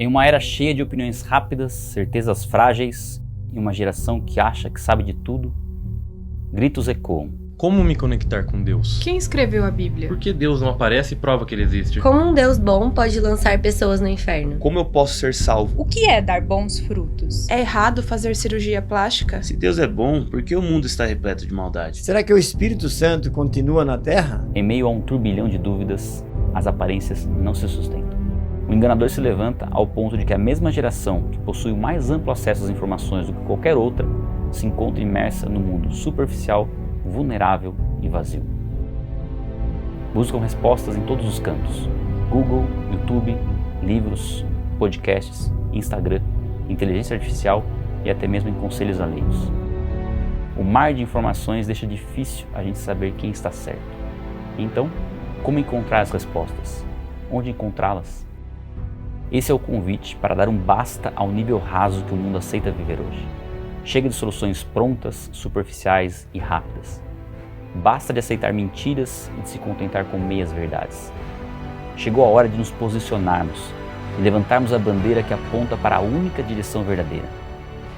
Em uma era cheia de opiniões rápidas, certezas frágeis e uma geração que acha que sabe de tudo, gritos ecoam. Como me conectar com Deus? Quem escreveu a Bíblia? Por que Deus não aparece e prova que Ele existe? Como um Deus bom pode lançar pessoas no inferno? Como eu posso ser salvo? O que é dar bons frutos? É errado fazer cirurgia plástica? Se Deus é bom, por que o mundo está repleto de maldade? Será que o Espírito Santo continua na Terra? Em meio a um turbilhão de dúvidas, as aparências não se sustentam. O enganador se levanta ao ponto de que a mesma geração, que possui o mais amplo acesso às informações do que qualquer outra, se encontra imersa no mundo superficial, vulnerável e vazio. Buscam respostas em todos os cantos: Google, YouTube, livros, podcasts, Instagram, inteligência artificial e até mesmo em conselhos alheios. O mar de informações deixa difícil a gente saber quem está certo. Então, como encontrar as respostas? Onde encontrá-las? Esse é o convite para dar um basta ao nível raso que o mundo aceita viver hoje. Chega de soluções prontas, superficiais e rápidas. Basta de aceitar mentiras e de se contentar com meias verdades. Chegou a hora de nos posicionarmos e levantarmos a bandeira que aponta para a única direção verdadeira.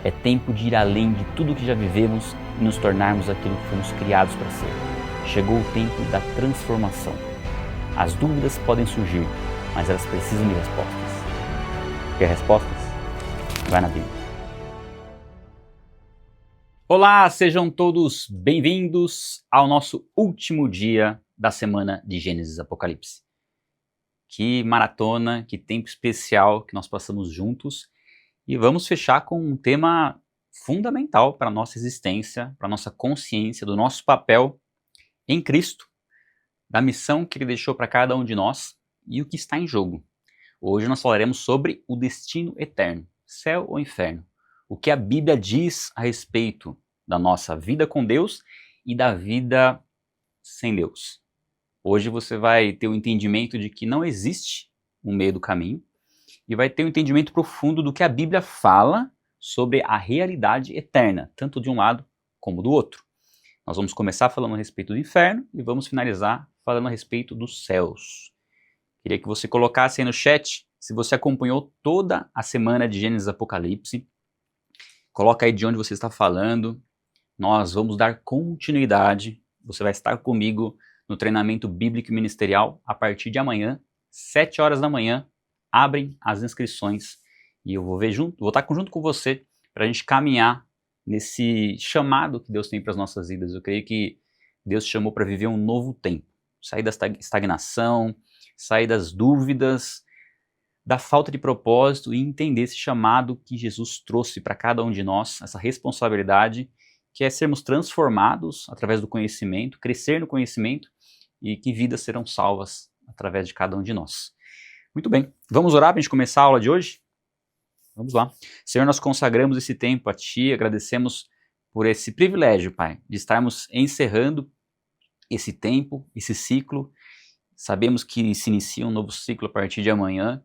É tempo de ir além de tudo que já vivemos e nos tornarmos aquilo que fomos criados para ser. Chegou o tempo da transformação. As dúvidas podem surgir, mas elas precisam de respostas. Quer respostas? Vai na Bíblia. Olá, sejam todos bem-vindos ao nosso último dia da semana de Gênesis Apocalipse. Que maratona, que tempo especial que nós passamos juntos, e vamos fechar com um tema fundamental para a nossa existência, para a nossa consciência, do nosso papel em Cristo, da missão que Ele deixou para cada um de nós e o que está em jogo. Hoje nós falaremos sobre o destino eterno, céu ou inferno. O que a Bíblia diz a respeito da nossa vida com Deus e da vida sem Deus. Hoje você vai ter o entendimento de que não existe um meio do caminho e vai ter um entendimento profundo do que a Bíblia fala sobre a realidade eterna, tanto de um lado como do outro. Nós vamos começar falando a respeito do inferno e vamos finalizar falando a respeito dos céus. Queria que você colocasse aí no chat se você acompanhou toda a semana de Gênesis Apocalipse. Coloca aí de onde você está falando. Nós vamos dar continuidade. Você vai estar comigo no treinamento bíblico e ministerial a partir de amanhã, 7 horas da manhã. Abrem as inscrições e eu vou estar junto com você para a gente caminhar nesse chamado que Deus tem para as nossas vidas. Eu creio que Deus te chamou para viver um novo tempo. Sair da estagnação, sair das dúvidas, da falta de propósito e entender esse chamado que Jesus trouxe para cada um de nós, essa responsabilidade que é sermos transformados através do conhecimento, crescer no conhecimento e que vidas serão salvas através de cada um de nós. Muito bem, vamos orar para a gente começar a aula de hoje? Vamos lá. Senhor, nós consagramos esse tempo a Ti, agradecemos por esse privilégio, Pai, de estarmos encerrando esse tempo, esse ciclo. Sabemos que se inicia um novo ciclo a partir de amanhã,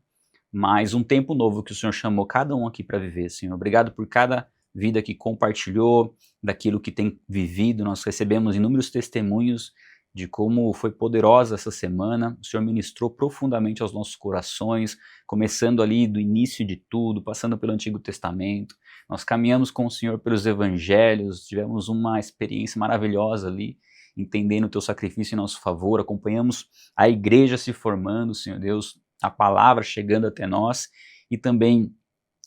mas um tempo novo que o Senhor chamou cada um aqui para viver, Senhor. Obrigado por cada vida que compartilhou daquilo que tem vivido. Nós recebemos inúmeros testemunhos de como foi poderosa essa semana. O Senhor ministrou profundamente aos nossos corações, começando ali do início de tudo, passando pelo Antigo Testamento. Nós caminhamos com o Senhor pelos Evangelhos, tivemos uma experiência maravilhosa ali, entendendo o Teu sacrifício em nosso favor, acompanhamos a igreja se formando, Senhor Deus, a palavra chegando até nós e também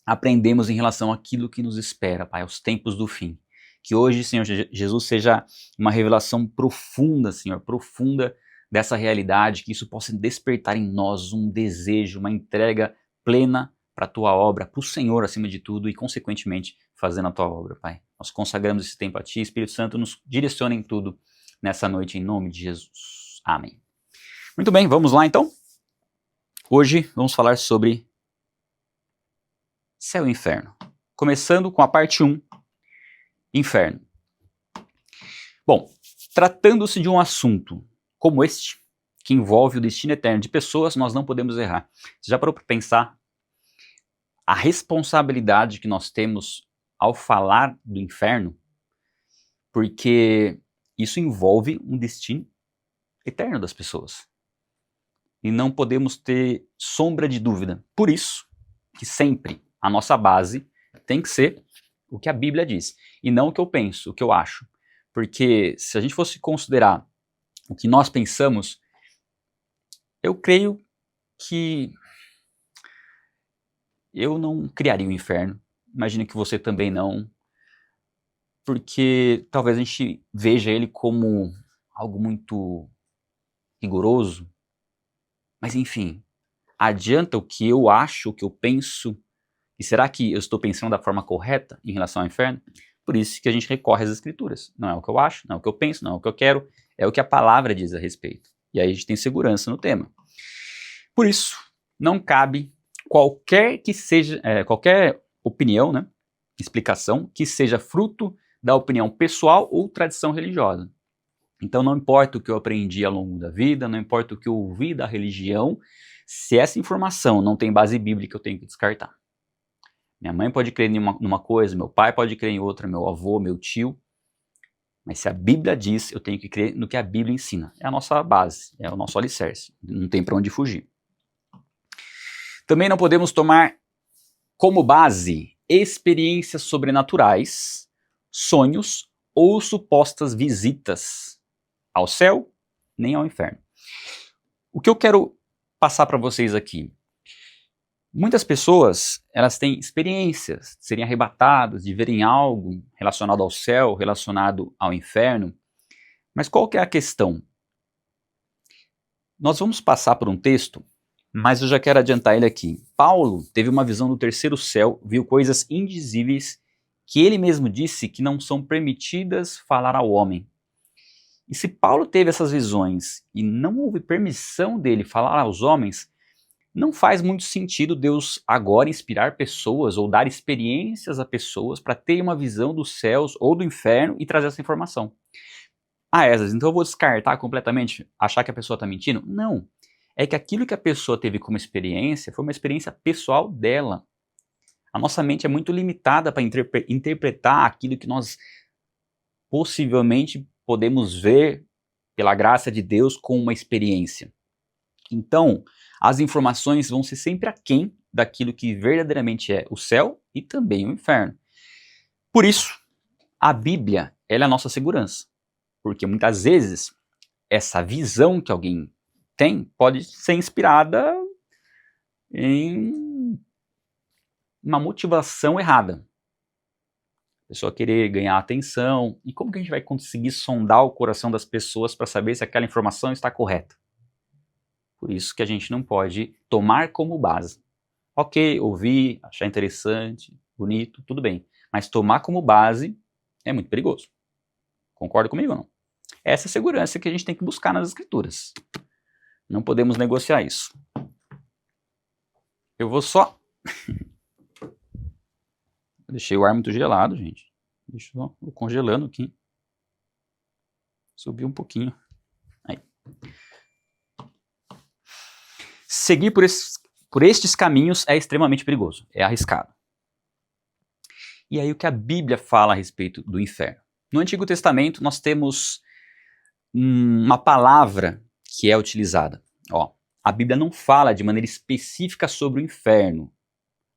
aprendemos em relação àquilo que nos espera, Pai, aos tempos do fim. Que hoje, Senhor Jesus, seja uma revelação profunda, Senhor, profunda dessa realidade, que isso possa despertar em nós um desejo, uma entrega plena para a Tua obra, para o Senhor acima de tudo e, consequentemente, fazendo a Tua obra, Pai. Nós consagramos esse tempo a Ti, Espírito Santo, nos direciona em tudo nessa noite, em nome de Jesus. Amém. Muito bem, vamos lá então? Hoje vamos falar sobre céu e inferno. Começando com a parte 1, inferno. Bom, tratando-se de um assunto como este, que envolve o destino eterno de pessoas, nós não podemos errar. Você já parou para pensar a responsabilidade que nós temos ao falar do inferno? Porque isso envolve um destino eterno das pessoas. E não podemos ter sombra de dúvida. Por isso, que sempre a nossa base tem que ser o que a Bíblia diz, e não o que eu penso, o que eu acho. Porque se a gente fosse considerar o que nós pensamos, eu creio que eu não criaria o inferno. Imagino que você também não, porque talvez a gente veja ele como algo muito rigoroso. Mas enfim, adianta o que eu acho, o que eu penso? E será que eu estou pensando da forma correta em relação ao inferno? Por isso que a gente recorre às Escrituras. Não é o que eu acho, não é o que eu penso, não é o que eu quero, é o que a palavra diz a respeito. E aí a gente tem segurança no tema. Por isso, não cabe qualquer opinião, né, explicação, que seja fruto da opinião pessoal ou tradição religiosa. Então não importa o que eu aprendi ao longo da vida, não importa o que eu ouvi da religião, se essa informação não tem base bíblica, eu tenho que descartar. Minha mãe pode crer numa coisa, meu pai pode crer em outra, meu avô, meu tio, mas se a Bíblia diz, eu tenho que crer no que a Bíblia ensina. É a nossa base, é o nosso alicerce, não tem para onde fugir. Também não podemos tomar como base experiências sobrenaturais, sonhos ou supostas visitas ao céu, nem ao inferno. O que eu quero passar para vocês aqui? Muitas pessoas, elas têm experiências de serem arrebatadas, de verem algo relacionado ao céu, relacionado ao inferno. Mas qual que é a questão? Nós vamos passar por um texto, mas eu já quero adiantar ele aqui. Paulo teve uma visão do terceiro céu, viu coisas indizíveis que ele mesmo disse que não são permitidas falar ao homem. E se Paulo teve essas visões e não houve permissão dele falar aos homens, não faz muito sentido Deus agora inspirar pessoas ou dar experiências a pessoas para ter uma visão dos céus ou do inferno e trazer essa informação. Ah, Esdras, então eu vou descartar completamente, achar que a pessoa está mentindo? Não. É que aquilo que a pessoa teve como experiência foi uma experiência pessoal dela. A nossa mente é muito limitada para interpretar aquilo que nós possivelmente podemos ver pela graça de Deus com uma experiência. Então, as informações vão ser sempre aquém daquilo que verdadeiramente é o céu e também o inferno. Por isso, a Bíblia ela é a nossa segurança. Porque muitas vezes, essa visão que alguém tem pode ser inspirada em uma motivação errada. A pessoa querer ganhar atenção. E como que a gente vai conseguir sondar o coração das pessoas para saber se aquela informação está correta? Por isso que a gente não pode tomar como base. Ok, ouvir, achar interessante, bonito, tudo bem. Mas tomar como base é muito perigoso. Concorda comigo ou não? Essa é a segurança que a gente tem que buscar nas Escrituras. Não podemos negociar isso. Eu vou só... Deixei o ar muito gelado, gente. Deixa eu só... Vou congelando aqui. Subi um pouquinho. Aí. Seguir por estes caminhos é extremamente perigoso, é arriscado. E aí o que a Bíblia fala a respeito do inferno? No Antigo Testamento nós temos uma palavra que é utilizada. A Bíblia não fala de maneira específica sobre o inferno.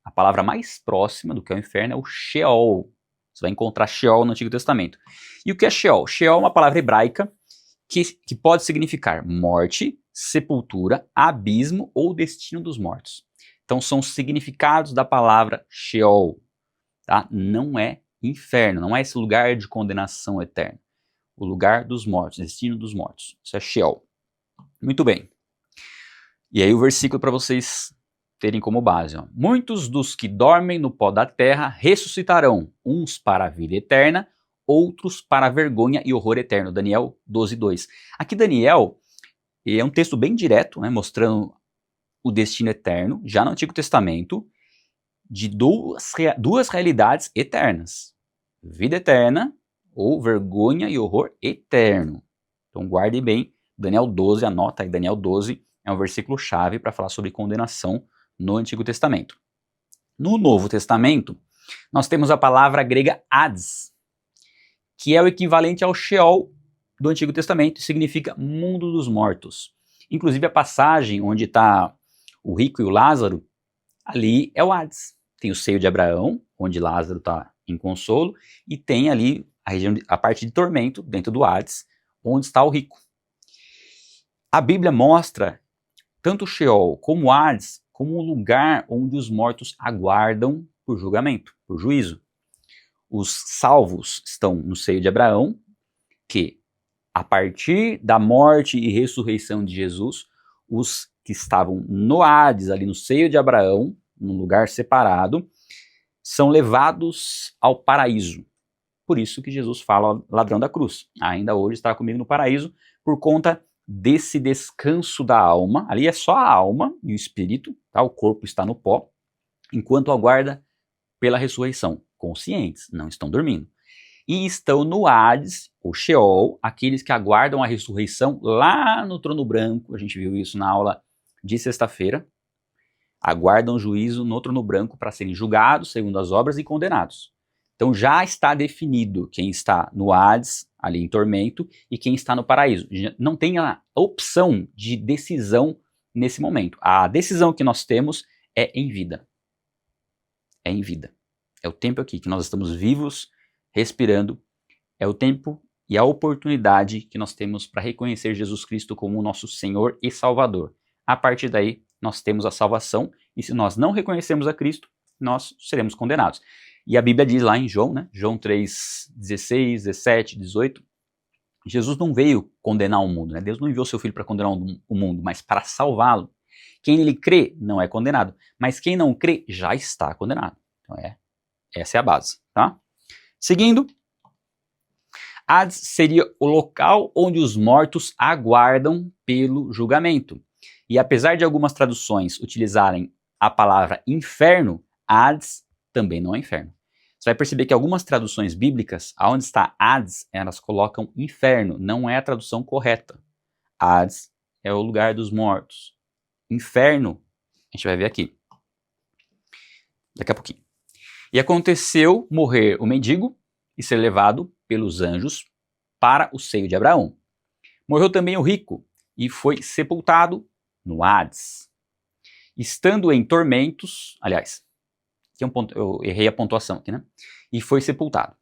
A palavra mais próxima do que é o inferno é o Sheol. Você vai encontrar Sheol no Antigo Testamento. E o que é Sheol? Sheol é uma palavra hebraica que pode significar morte, sepultura, abismo ou destino dos mortos. Então são os significados da palavra Sheol. Tá? Não é inferno, não é esse lugar de condenação eterna. O lugar dos mortos, destino dos mortos. Isso é Sheol. Muito bem. E aí o versículo para vocês terem como base. Muitos dos que dormem no pó da terra ressuscitarão, uns para a vida eterna, outros para a vergonha e horror eterno. Daniel 12:2. Aqui Daniel é um texto bem direto, né, mostrando o destino eterno, já no Antigo Testamento, de duas realidades eternas. Vida eterna ou vergonha e horror eterno. Então guarde bem, Daniel 12, anota aí, Daniel 12 é um versículo chave para falar sobre condenação no Antigo Testamento. No Novo Testamento, nós temos a palavra grega Hades, que é o equivalente ao Sheol do Antigo Testamento, e significa mundo dos mortos. Inclusive a passagem onde está o rico e o Lázaro, ali é o Hades. Tem o seio de Abraão, onde Lázaro está em consolo, e tem ali a parte de tormento, dentro do Hades, onde está o rico. A Bíblia mostra tanto o Sheol como o Hades como um lugar onde os mortos aguardam por julgamento, por juízo. Os salvos estão no seio de Abraão, que a partir da morte e ressurreição de Jesus, os que estavam no Hades, ali no seio de Abraão, num lugar separado, são levados ao paraíso. Por isso que Jesus fala, ladrão da cruz, ainda hoje está comigo no paraíso, por conta desse descanso da alma. Ali é só a alma e o espírito, tá? O corpo está no pó, enquanto aguarda pela ressurreição. Conscientes, não estão dormindo. E estão no Hades, ou Sheol, aqueles que aguardam a ressurreição lá no trono branco. A gente viu isso na aula de sexta-feira. Aguardam o juízo no trono branco para serem julgados segundo as obras e condenados. Então já está definido quem está no Hades, ali em tormento, e quem está no paraíso. Não tem a opção de decisão nesse momento. A decisão que nós temos é em vida. É em vida. É o tempo aqui que nós estamos vivos, respirando. É o tempo e a oportunidade que nós temos para reconhecer Jesus Cristo como o nosso Senhor e Salvador. A partir daí, nós temos a salvação, e se nós não reconhecermos a Cristo, nós seremos condenados. E a Bíblia diz lá em João, né? João 3, 16, 17, 18, Jesus não veio condenar o mundo, né? Deus não enviou seu Filho para condenar o mundo, mas para salvá-lo. Quem nele crê não é condenado, mas quem não crê já está condenado. Então essa é a base, tá? Seguindo, Hades seria o local onde os mortos aguardam pelo julgamento. E apesar de algumas traduções utilizarem a palavra inferno, Hades também não é inferno. Você vai perceber que algumas traduções bíblicas, onde está Hades, elas colocam inferno, não é a tradução correta. Hades é o lugar dos mortos. Inferno, a gente vai ver aqui, daqui a pouquinho. E aconteceu morrer o mendigo e ser levado pelos anjos para o seio de Abraão. Morreu também o rico e foi sepultado no Hades. Estando em tormentos, aliás, aqui é um ponto, eu errei a pontuação aqui, né? E foi sepultado.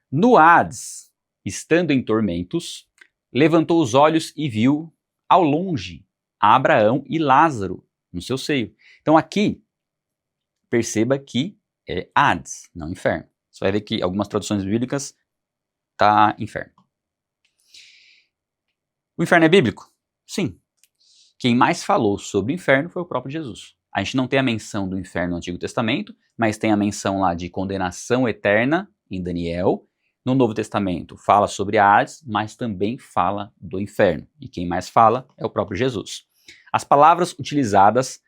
No Hades, estando em tormentos, levantou os olhos e viu ao longe a Abraão e Lázaro no seu seio. Então aqui, perceba que é Hades, não inferno. Você vai ver que algumas traduções bíblicas tá inferno. O inferno é bíblico? Sim. Quem mais falou sobre o inferno foi o próprio Jesus. A gente não tem a menção do inferno no Antigo Testamento, mas tem a menção lá de condenação eterna em Daniel. No Novo Testamento fala sobre Hades, mas também fala do inferno. E quem mais fala é o próprio Jesus. As palavras utilizadas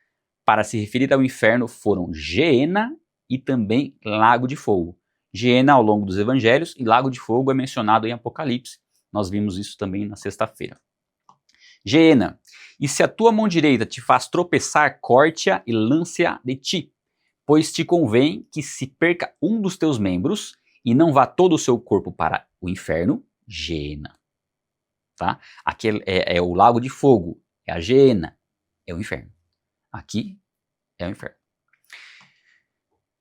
para se referir ao inferno foram Geena e também Lago de Fogo. Geena ao longo dos evangelhos e Lago de Fogo é mencionado em Apocalipse. Nós vimos isso também na sexta-feira. Geena, e se a tua mão direita te faz tropeçar, corte-a e lance-a de ti, pois te convém que se perca um dos teus membros e não vá todo o seu corpo para o inferno, Geena. Tá? Aqui é o Lago de Fogo, é a Geena, é o inferno. Aqui é o inferno.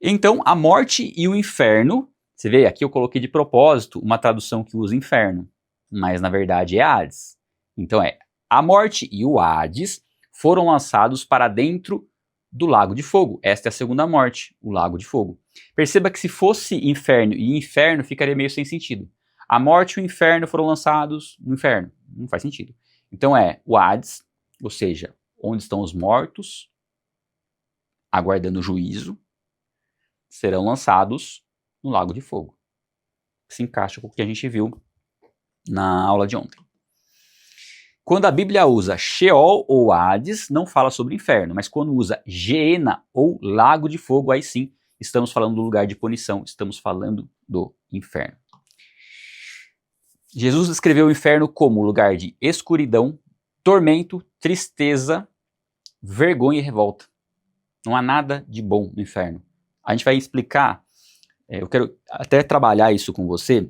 Então, a morte e o inferno, você vê, aqui eu coloquei de propósito uma tradução que usa inferno, mas na verdade é Hades. Então a morte e o Hades foram lançados para dentro do Lago de Fogo. Esta é a segunda morte, o Lago de Fogo. Perceba que se fosse inferno e inferno ficaria meio sem sentido. A morte e o inferno foram lançados no inferno. Não faz sentido. Então o Hades, ou seja, onde estão os mortos, aguardando o juízo, serão lançados no Lago de Fogo. Se encaixa com o que a gente viu na aula de ontem. Quando a Bíblia usa Sheol ou Hades, não fala sobre inferno, mas quando usa Geena ou Lago de Fogo, aí sim estamos falando do lugar de punição, estamos falando do inferno. Jesus descreveu o inferno como lugar de escuridão, tormento, tristeza, vergonha e revolta. Não há nada de bom no inferno. A gente vai explicar, eu quero até trabalhar isso com você,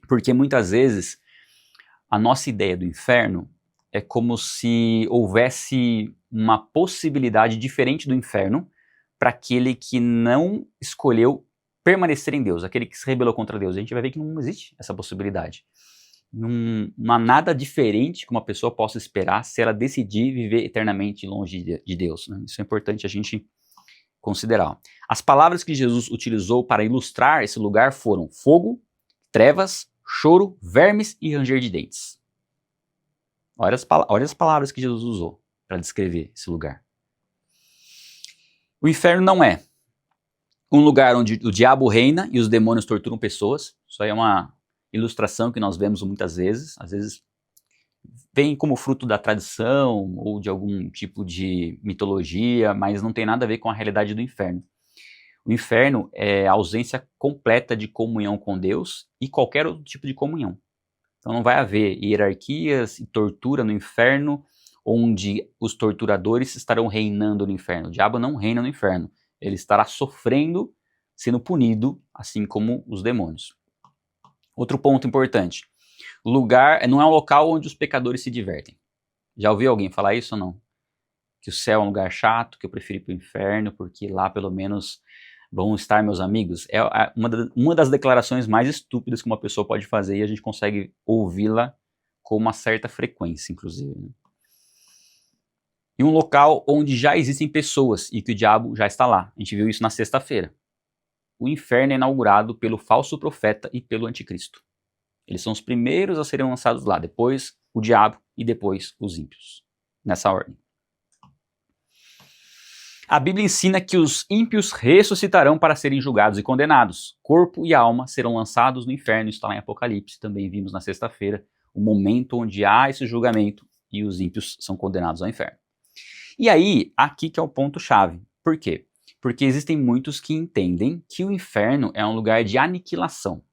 porque muitas vezes a nossa ideia do inferno é como se houvesse uma possibilidade diferente do inferno, para aquele que não escolheu permanecer em Deus, aquele que se rebelou contra Deus. A gente vai ver que não existe essa possibilidade. Não há nada diferente que uma pessoa possa esperar se ela decidir viver eternamente longe de Deus, né? Isso é importante a gente considerar. As palavras que Jesus utilizou para ilustrar esse lugar foram fogo, trevas, choro, vermes e ranger de dentes. Olha as palavras que Jesus usou para descrever esse lugar. O inferno não é um lugar onde o diabo reina e os demônios torturam pessoas. Isso aí é uma ilustração que nós vemos muitas vezes. Às vezes vem como fruto da tradição ou de algum tipo de mitologia, mas não tem nada a ver com a realidade do inferno. O inferno é a ausência completa de comunhão com Deus e qualquer outro tipo de comunhão. Então não vai haver hierarquias e tortura no inferno, onde os torturadores estarão reinando no inferno. O diabo não reina no inferno. Ele estará sofrendo, sendo punido, assim como os demônios. Outro ponto importante. O lugar não é um local onde os pecadores se divertem. Já ouviu alguém falar isso ou não? Que o céu é um lugar chato, que eu prefiro ir para o inferno, porque lá pelo menos vão estar meus amigos. É uma das declarações mais estúpidas que uma pessoa pode fazer e a gente consegue ouvi-la com uma certa frequência, inclusive, né? E um local onde já existem pessoas e que o diabo já está lá. A gente viu isso na sexta-feira. O inferno é inaugurado pelo falso profeta e pelo anticristo. Eles são os primeiros a serem lançados lá, depois o diabo e depois os ímpios. Nessa ordem. A Bíblia ensina que os ímpios ressuscitarão para serem julgados e condenados. Corpo e alma serão lançados no inferno, isso está lá em Apocalipse, também vimos na sexta-feira, o momento onde há esse julgamento e os ímpios são condenados ao inferno. E aí, aqui que é o ponto-chave. Por quê? Porque existem muitos que entendem que o inferno é um lugar de aniquilação.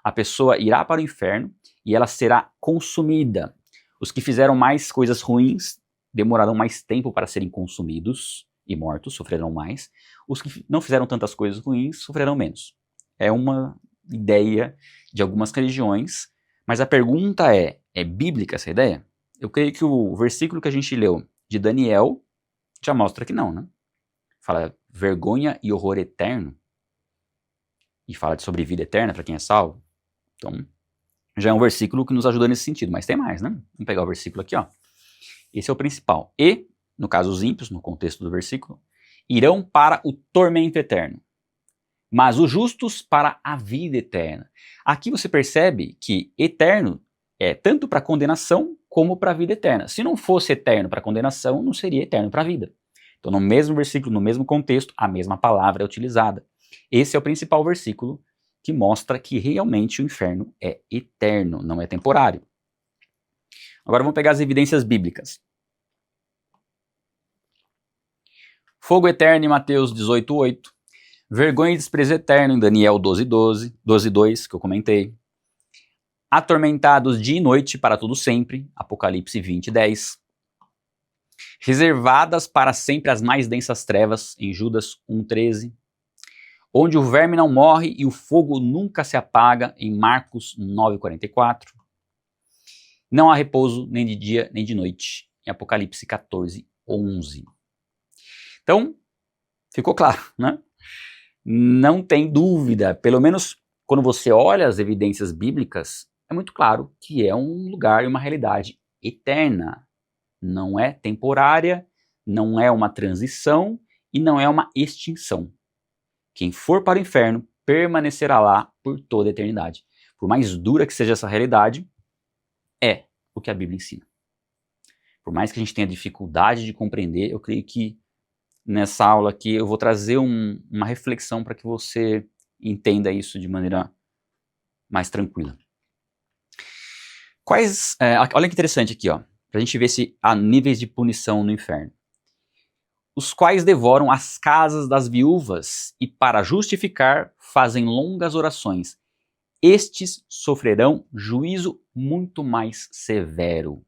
A pessoa irá para o inferno e ela será consumida. Os que fizeram mais coisas ruins demorarão mais tempo para serem consumidos e mortos, sofrerão mais. Os que não fizeram tantas coisas ruins sofrerão menos. É uma ideia de algumas religiões, mas a pergunta é bíblica essa ideia? Eu creio que o versículo que a gente leu de Daniel já mostra que não, né? Fala vergonha e horror eterno. E fala sobre vida eterna para quem é salvo. Então, já é um versículo que nos ajuda nesse sentido. Mas tem mais, né? Vamos pegar o versículo aqui, ó. Esse é o principal. E, no caso os ímpios, no contexto do versículo, irão para o tormento eterno. Mas os justos para a vida eterna. Aqui você percebe que eterno é tanto para condenação como para a vida eterna. Se não fosse eterno para condenação, não seria eterno para a vida. Então, no mesmo versículo, no mesmo contexto, a mesma palavra é utilizada. Esse é o principal versículo que mostra que realmente o inferno é eterno, não é temporário. Agora vamos pegar as evidências bíblicas. Fogo eterno em Mateus 18:8. Vergonha e desprezo eterno em Daniel 12:2, que eu comentei. Atormentados dia e noite para todo sempre, Apocalipse 20:10. Reservadas para sempre as mais densas trevas, em Judas 1:13. Onde o verme não morre e o fogo nunca se apaga, em Marcos 9:44. Não há repouso nem de dia nem de noite, em Apocalipse 14:11. Então, ficou claro, né? Não tem dúvida, pelo menos quando você olha as evidências bíblicas, é muito claro que é um lugar e uma realidade eterna. Não é temporária, não é uma transição e não é uma extinção. Quem for para o inferno permanecerá lá por toda a eternidade. Por mais dura que seja essa realidade, é o que a Bíblia ensina. Por mais que a gente tenha dificuldade de compreender, eu creio que nessa aula aqui eu vou trazer uma reflexão para que você entenda isso de maneira mais tranquila. Olha que interessante aqui, ó, para a gente ver se há níveis de punição no inferno. Os quais devoram as casas das viúvas e, para justificar, fazem longas orações. Estes sofrerão juízo muito mais severo.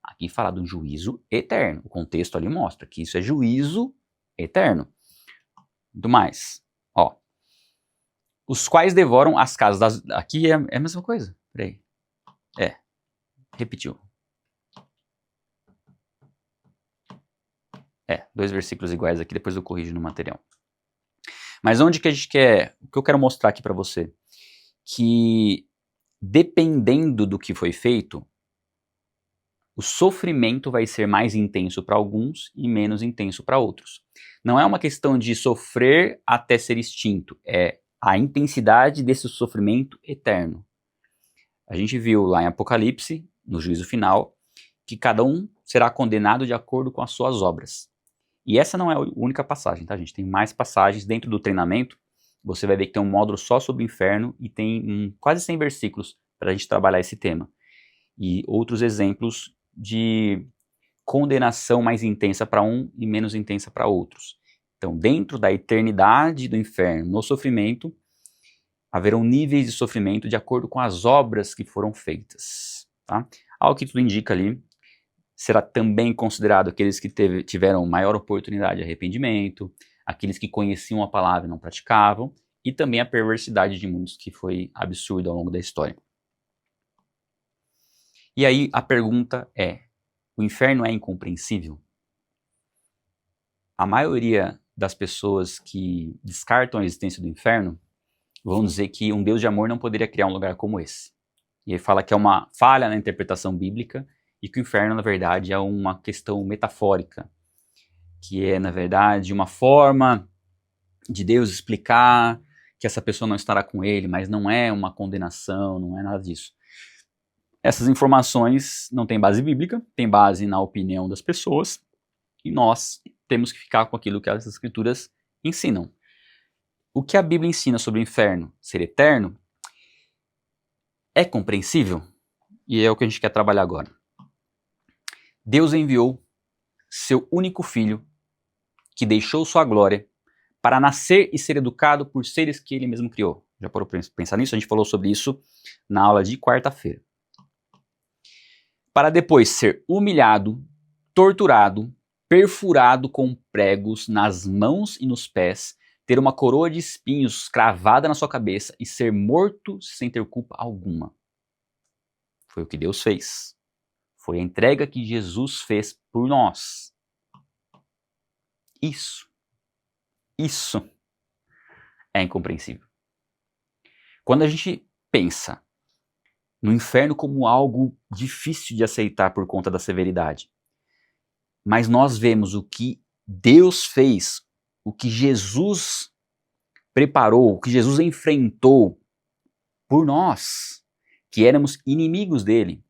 Aqui fala de um juízo eterno. O contexto ali mostra que isso é juízo eterno. Muito mais. Ó. Os quais devoram as casas das... Aqui é a mesma coisa. Peraí. Repetiu. Dois versículos iguais aqui, depois eu corrijo no material. Mas onde que a gente quer, o que eu quero mostrar aqui para você, que dependendo do que foi feito, o sofrimento vai ser mais intenso para alguns e menos intenso para outros. Não é uma questão de sofrer até ser extinto, é a intensidade desse sofrimento eterno. A gente viu lá em Apocalipse, no juízo final, que cada um será condenado de acordo com as suas obras. E essa não é a única passagem, tá, gente? Tem mais passagens dentro do treinamento. Você vai ver que tem um módulo só sobre o inferno e tem quase 100 versículos para a gente trabalhar esse tema. E outros exemplos de condenação mais intensa para um e menos intensa para outros. Então, dentro da eternidade do inferno, no sofrimento, haverão níveis de sofrimento de acordo com as obras que foram feitas. Tá? Ao que tudo indica ali, será também considerado aqueles que tiveram maior oportunidade de arrependimento, aqueles que conheciam a palavra e não praticavam, e também a perversidade de muitos, que foi absurda ao longo da história. E aí a pergunta é, o inferno é incompreensível? A maioria das pessoas que descartam a existência do inferno vão dizer que um Deus de amor não poderia criar um lugar como esse. E ele fala que é uma falha na interpretação bíblica e que o inferno, na verdade, é uma questão metafórica, que é, na verdade, uma forma de Deus explicar que essa pessoa não estará com ele, mas não é uma condenação, não é nada disso. Essas informações não têm base bíblica, têm base na opinião das pessoas, e nós temos que ficar com aquilo que as escrituras ensinam. O que a Bíblia ensina sobre o inferno ser eterno é compreensível? E é o que a gente quer trabalhar agora. Deus enviou seu único filho, que deixou sua glória, para nascer e ser educado por seres que ele mesmo criou. Já parou para pensar nisso? A gente falou sobre isso na aula de quarta-feira. Para depois ser humilhado, torturado, perfurado com pregos nas mãos e nos pés, ter uma coroa de espinhos cravada na sua cabeça e ser morto sem ter culpa alguma. Foi o que Deus fez. Foi a entrega que Jesus fez por nós. Isso é incompreensível. Quando a gente pensa no inferno como algo difícil de aceitar por conta da severidade, mas nós vemos o que Deus fez, o que Jesus preparou, o que Jesus enfrentou por nós, que éramos inimigos dele,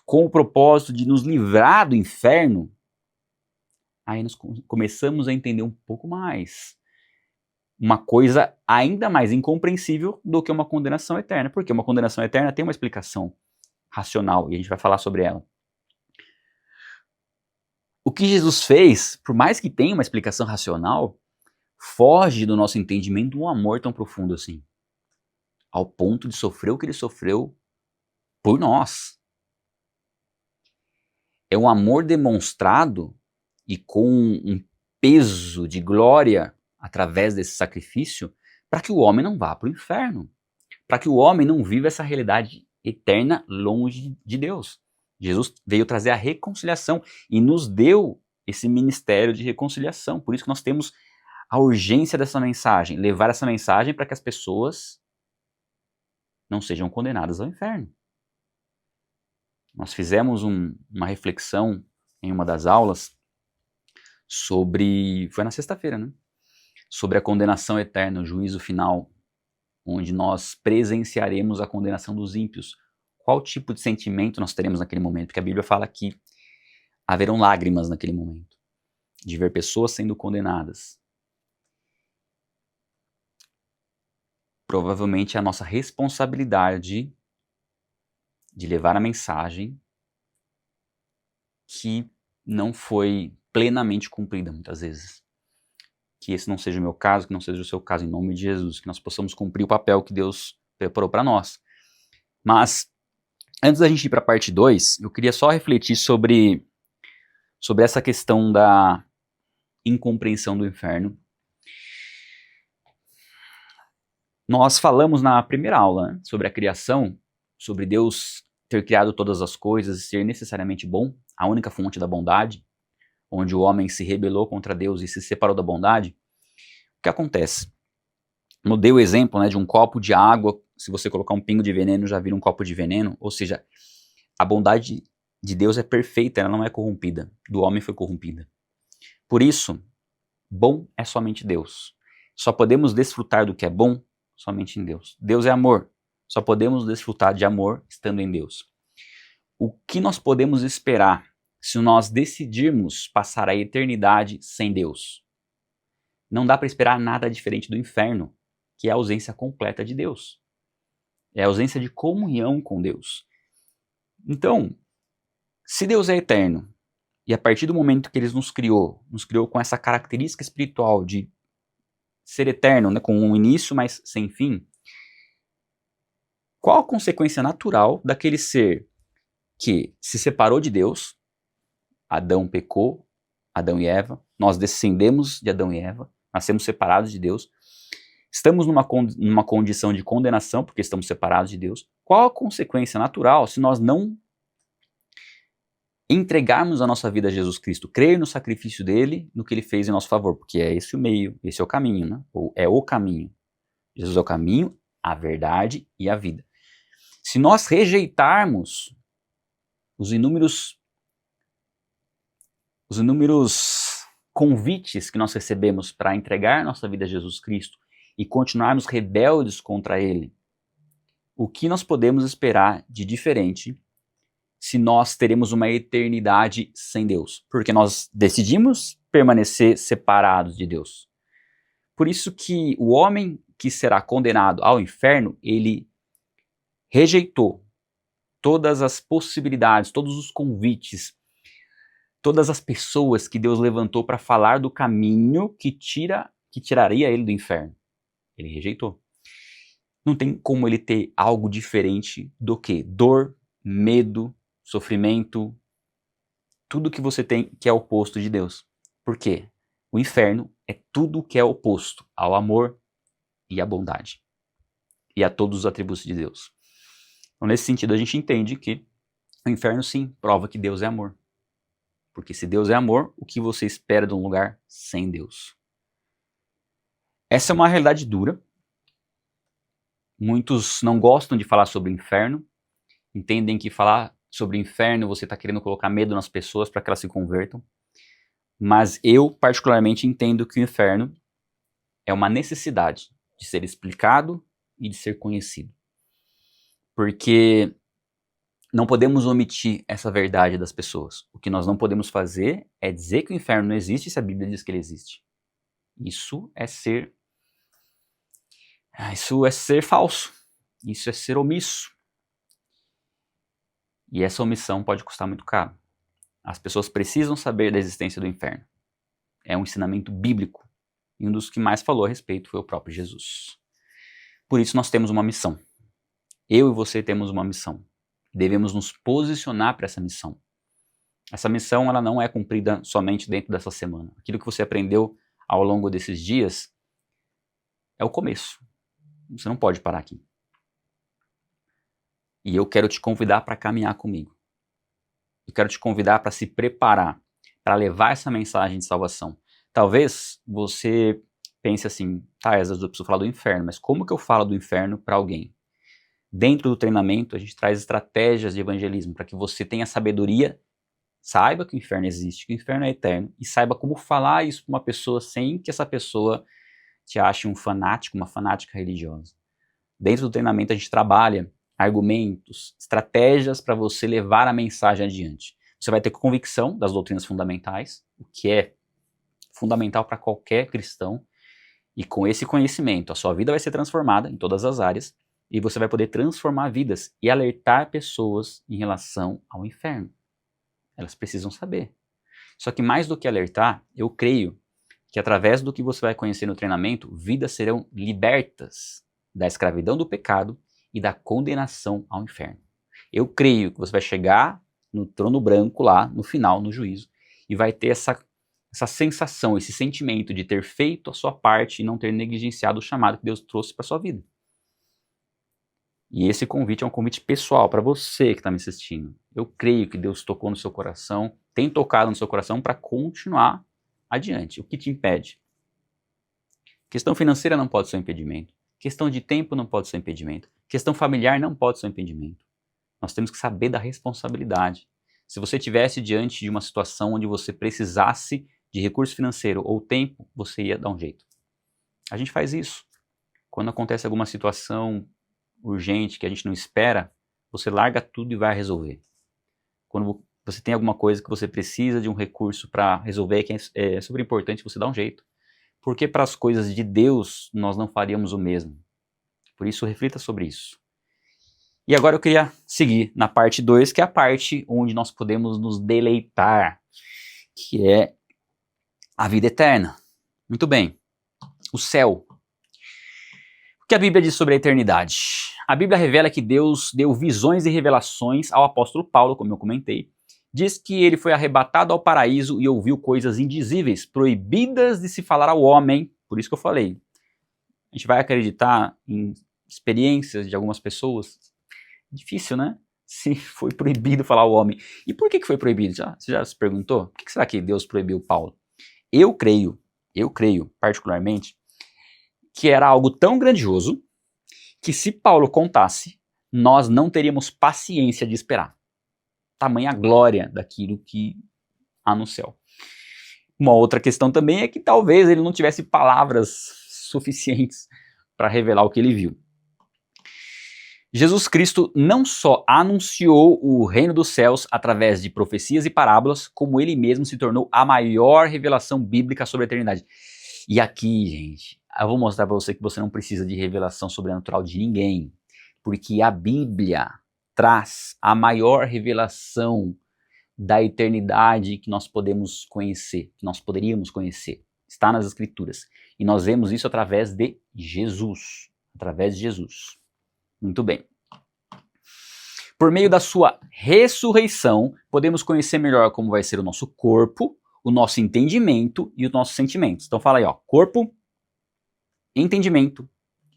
com o propósito de nos livrar do inferno, aí nós começamos a entender um pouco mais. Uma coisa ainda mais incompreensível do que uma condenação eterna, porque uma condenação eterna tem uma explicação racional, e a gente vai falar sobre ela. O que Jesus fez, por mais que tenha uma explicação racional, foge do nosso entendimento um amor tão profundo assim, ao ponto de sofrer o que ele sofreu por nós. É um amor demonstrado e com um peso de glória através desse sacrifício, para que o homem não vá para o inferno, para que o homem não viva essa realidade eterna longe de Deus. Jesus veio trazer a reconciliação e nos deu esse ministério de reconciliação. Por isso que nós temos a urgência dessa mensagem, levar essa mensagem para que as pessoas não sejam condenadas ao inferno. Nós fizemos uma reflexão em uma das aulas sobre, foi na sexta-feira, né? Sobre a condenação eterna, o juízo final, onde nós presenciaremos a condenação dos ímpios. Qual tipo de sentimento nós teremos naquele momento? Porque a Bíblia fala que haverão lágrimas naquele momento, de ver pessoas sendo condenadas. Provavelmente é a nossa responsabilidade de levar a mensagem que não foi plenamente cumprida muitas vezes. Que esse não seja o meu caso, que não seja o seu caso, em nome de Jesus, que nós possamos cumprir o papel que Deus preparou para nós. Mas, antes da gente ir para a parte 2, eu queria só refletir sobre essa questão da incompreensão do inferno. Nós falamos na primeira aula, né, sobre a criação, sobre Deus ter criado todas as coisas e ser necessariamente bom, a única fonte da bondade, onde o homem se rebelou contra Deus e se separou da bondade. O que acontece? Eu dei o exemplo, né, de um copo de água, se você colocar um pingo de veneno, já vira um copo de veneno, ou seja, a bondade de Deus é perfeita, ela não é corrompida, do homem foi corrompida. Por isso, bom é somente Deus. Só podemos desfrutar do que é bom somente em Deus. Deus é amor, só podemos desfrutar de amor estando em Deus. O que nós podemos esperar se nós decidirmos passar a eternidade sem Deus? Não dá para esperar nada diferente do inferno, que é a ausência completa de Deus. É a ausência de comunhão com Deus. Então, se Deus é eterno, e a partir do momento que Ele nos criou com essa característica espiritual de ser eterno, né, com um início, mas sem fim, qual a consequência natural daquele ser que se separou de Deus? Adão pecou, Adão e Eva, nós descendemos de Adão e Eva, nascemos separados de Deus, estamos numa condição de condenação porque estamos separados de Deus. Qual a consequência natural se nós não entregarmos a nossa vida a Jesus Cristo, crer no sacrifício dele, no que ele fez em nosso favor? Porque é esse o meio, esse é o caminho, né? Ou é o caminho. Jesus é o caminho, a verdade e a vida. Se nós rejeitarmos os inúmeros convites que nós recebemos para entregar nossa vida a Jesus Cristo e continuarmos rebeldes contra Ele, o que nós podemos esperar de diferente se nós teremos uma eternidade sem Deus? Porque nós decidimos permanecer separados de Deus. Por isso que o homem que será condenado ao inferno, ele rejeitou todas as possibilidades, todos os convites, todas as pessoas que Deus levantou para falar do caminho que tiraria ele do inferno. Ele rejeitou. Não tem como ele ter algo diferente do que dor, medo, sofrimento, tudo que você tem que é oposto de Deus. Por quê? O inferno é tudo que é oposto ao amor e à bondade e a todos os atributos de Deus. Então, nesse sentido, a gente entende que o inferno, sim, prova que Deus é amor. Porque se Deus é amor, o que você espera de um lugar sem Deus? Essa é uma realidade dura. Muitos não gostam de falar sobre o inferno, entendem que falar sobre o inferno você está querendo colocar medo nas pessoas para que elas se convertam. Mas eu, particularmente, entendo que o inferno é uma necessidade de ser explicado e de ser conhecido. Porque não podemos omitir essa verdade das pessoas. O que nós não podemos fazer é dizer que o inferno não existe se a Bíblia diz que ele existe. Isso é ser falso. Isso é ser omisso. E essa omissão pode custar muito caro. As pessoas precisam saber da existência do inferno. É um ensinamento bíblico. E um dos que mais falou a respeito foi o próprio Jesus. Por isso nós temos uma missão. Eu e você temos uma missão. Devemos nos posicionar para essa missão. Essa missão ela não é cumprida somente dentro dessa semana. Aquilo que você aprendeu ao longo desses dias é o começo. Você não pode parar aqui. E eu quero te convidar para caminhar comigo. Eu quero te convidar para se preparar, para levar essa mensagem de salvação. Talvez você pense assim, tá, Esdras, eu preciso falar do inferno, mas como que eu falo do inferno para alguém? Dentro do treinamento, a gente traz estratégias de evangelismo para que você tenha sabedoria, saiba que o inferno existe, que o inferno é eterno, e saiba como falar isso para uma pessoa sem que essa pessoa te ache um fanático, uma fanática religiosa. Dentro do treinamento, a gente trabalha argumentos, estratégias para você levar a mensagem adiante. Você vai ter convicção das doutrinas fundamentais, o que é fundamental para qualquer cristão, e com esse conhecimento, a sua vida vai ser transformada em todas as áreas, e você vai poder transformar vidas e alertar pessoas em relação ao inferno. Elas precisam saber. Só que mais do que alertar, eu creio que através do que você vai conhecer no treinamento, vidas serão libertas da escravidão do pecado e da condenação ao inferno. Eu creio que você vai chegar no trono branco lá, no final, no juízo, e vai ter essa sensação, esse sentimento de ter feito a sua parte e não ter negligenciado o chamado que Deus trouxe para a sua vida. E esse convite é um convite pessoal para você que está me assistindo. Eu creio que Deus tocou no seu coração, tem tocado no seu coração para continuar adiante. O que te impede? Questão financeira não pode ser um impedimento. Questão de tempo não pode ser um impedimento. Questão familiar não pode ser um impedimento. Nós temos que saber da responsabilidade. Se você estivesse diante de uma situação onde você precisasse de recurso financeiro ou tempo, você ia dar um jeito. A gente faz isso. Quando acontece alguma situação urgente que a gente não espera, você larga tudo e vai resolver. Quando você tem alguma coisa que você precisa de um recurso para resolver, que é super importante, você dá um jeito. Porque para as coisas de Deus, nós não faríamos o mesmo. Por isso, reflita sobre isso. E agora eu queria seguir na parte 2, que é a parte onde nós podemos nos deleitar, que é a vida eterna. Muito bem. O céu. O que a Bíblia diz sobre a eternidade? A Bíblia revela que Deus deu visões e revelações ao apóstolo Paulo, como eu comentei. Diz que ele foi arrebatado ao paraíso e ouviu coisas indizíveis, proibidas de se falar ao homem. Por isso que eu falei. A gente vai acreditar em experiências de algumas pessoas. Difícil, né? Se foi proibido falar ao homem. E por que foi proibido? Você já se perguntou? Por que será que Deus proibiu Paulo? Eu creio particularmente, que era algo tão grandioso que se Paulo contasse, nós não teríamos paciência de esperar. Tamanha glória daquilo que há no céu. Uma outra questão também é que talvez ele não tivesse palavras suficientes para revelar o que ele viu. Jesus Cristo não só anunciou o reino dos céus através de profecias e parábolas, como ele mesmo se tornou a maior revelação bíblica sobre a eternidade. E aqui, gente, eu vou mostrar para você que você não precisa de revelação sobrenatural de ninguém, porque a Bíblia traz a maior revelação da eternidade que nós podemos conhecer, que nós poderíamos conhecer. Está nas Escrituras. E nós vemos isso através de Jesus. Através de Jesus. Muito bem. Por meio da sua ressurreição, podemos conhecer melhor como vai ser o nosso corpo, o nosso entendimento e os nossos sentimentos. Então fala aí, ó, corpo, entendimento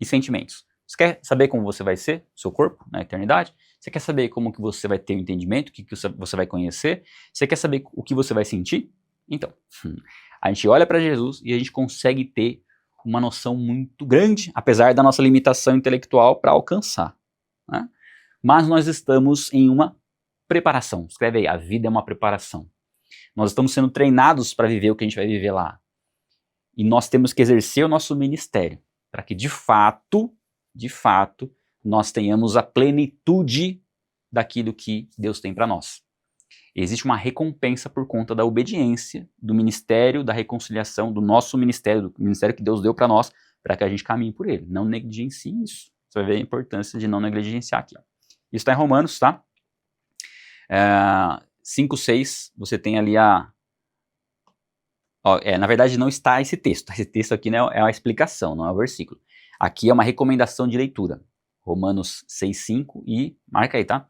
e sentimentos. Você quer saber como você vai ser, seu corpo, na eternidade? Você quer saber como que você vai ter o entendimento, o que você vai conhecer? Você quer saber o que você vai sentir? Então, a gente olha para Jesus e a gente consegue ter uma noção muito grande, apesar da nossa limitação intelectual para alcançar, né? Mas nós estamos em uma preparação. Escreve aí, a vida é uma preparação. Nós estamos sendo treinados para viver o que a gente vai viver lá. E nós temos que exercer o nosso ministério, para que de fato, nós tenhamos a plenitude daquilo que Deus tem para nós. Existe uma recompensa por conta da obediência, do ministério, da reconciliação, do nosso ministério, do ministério que Deus deu para nós, para que a gente caminhe por ele. Não negligencie isso. Você vai ver a importância de não negligenciar aqui, ó. Isso está em Romanos, tá? 5:6, você tem ali a... na verdade não está esse texto. Esse texto aqui, né, é uma explicação, não é um versículo. Aqui é uma recomendação de leitura. Romanos 6:5 e... marca aí, tá?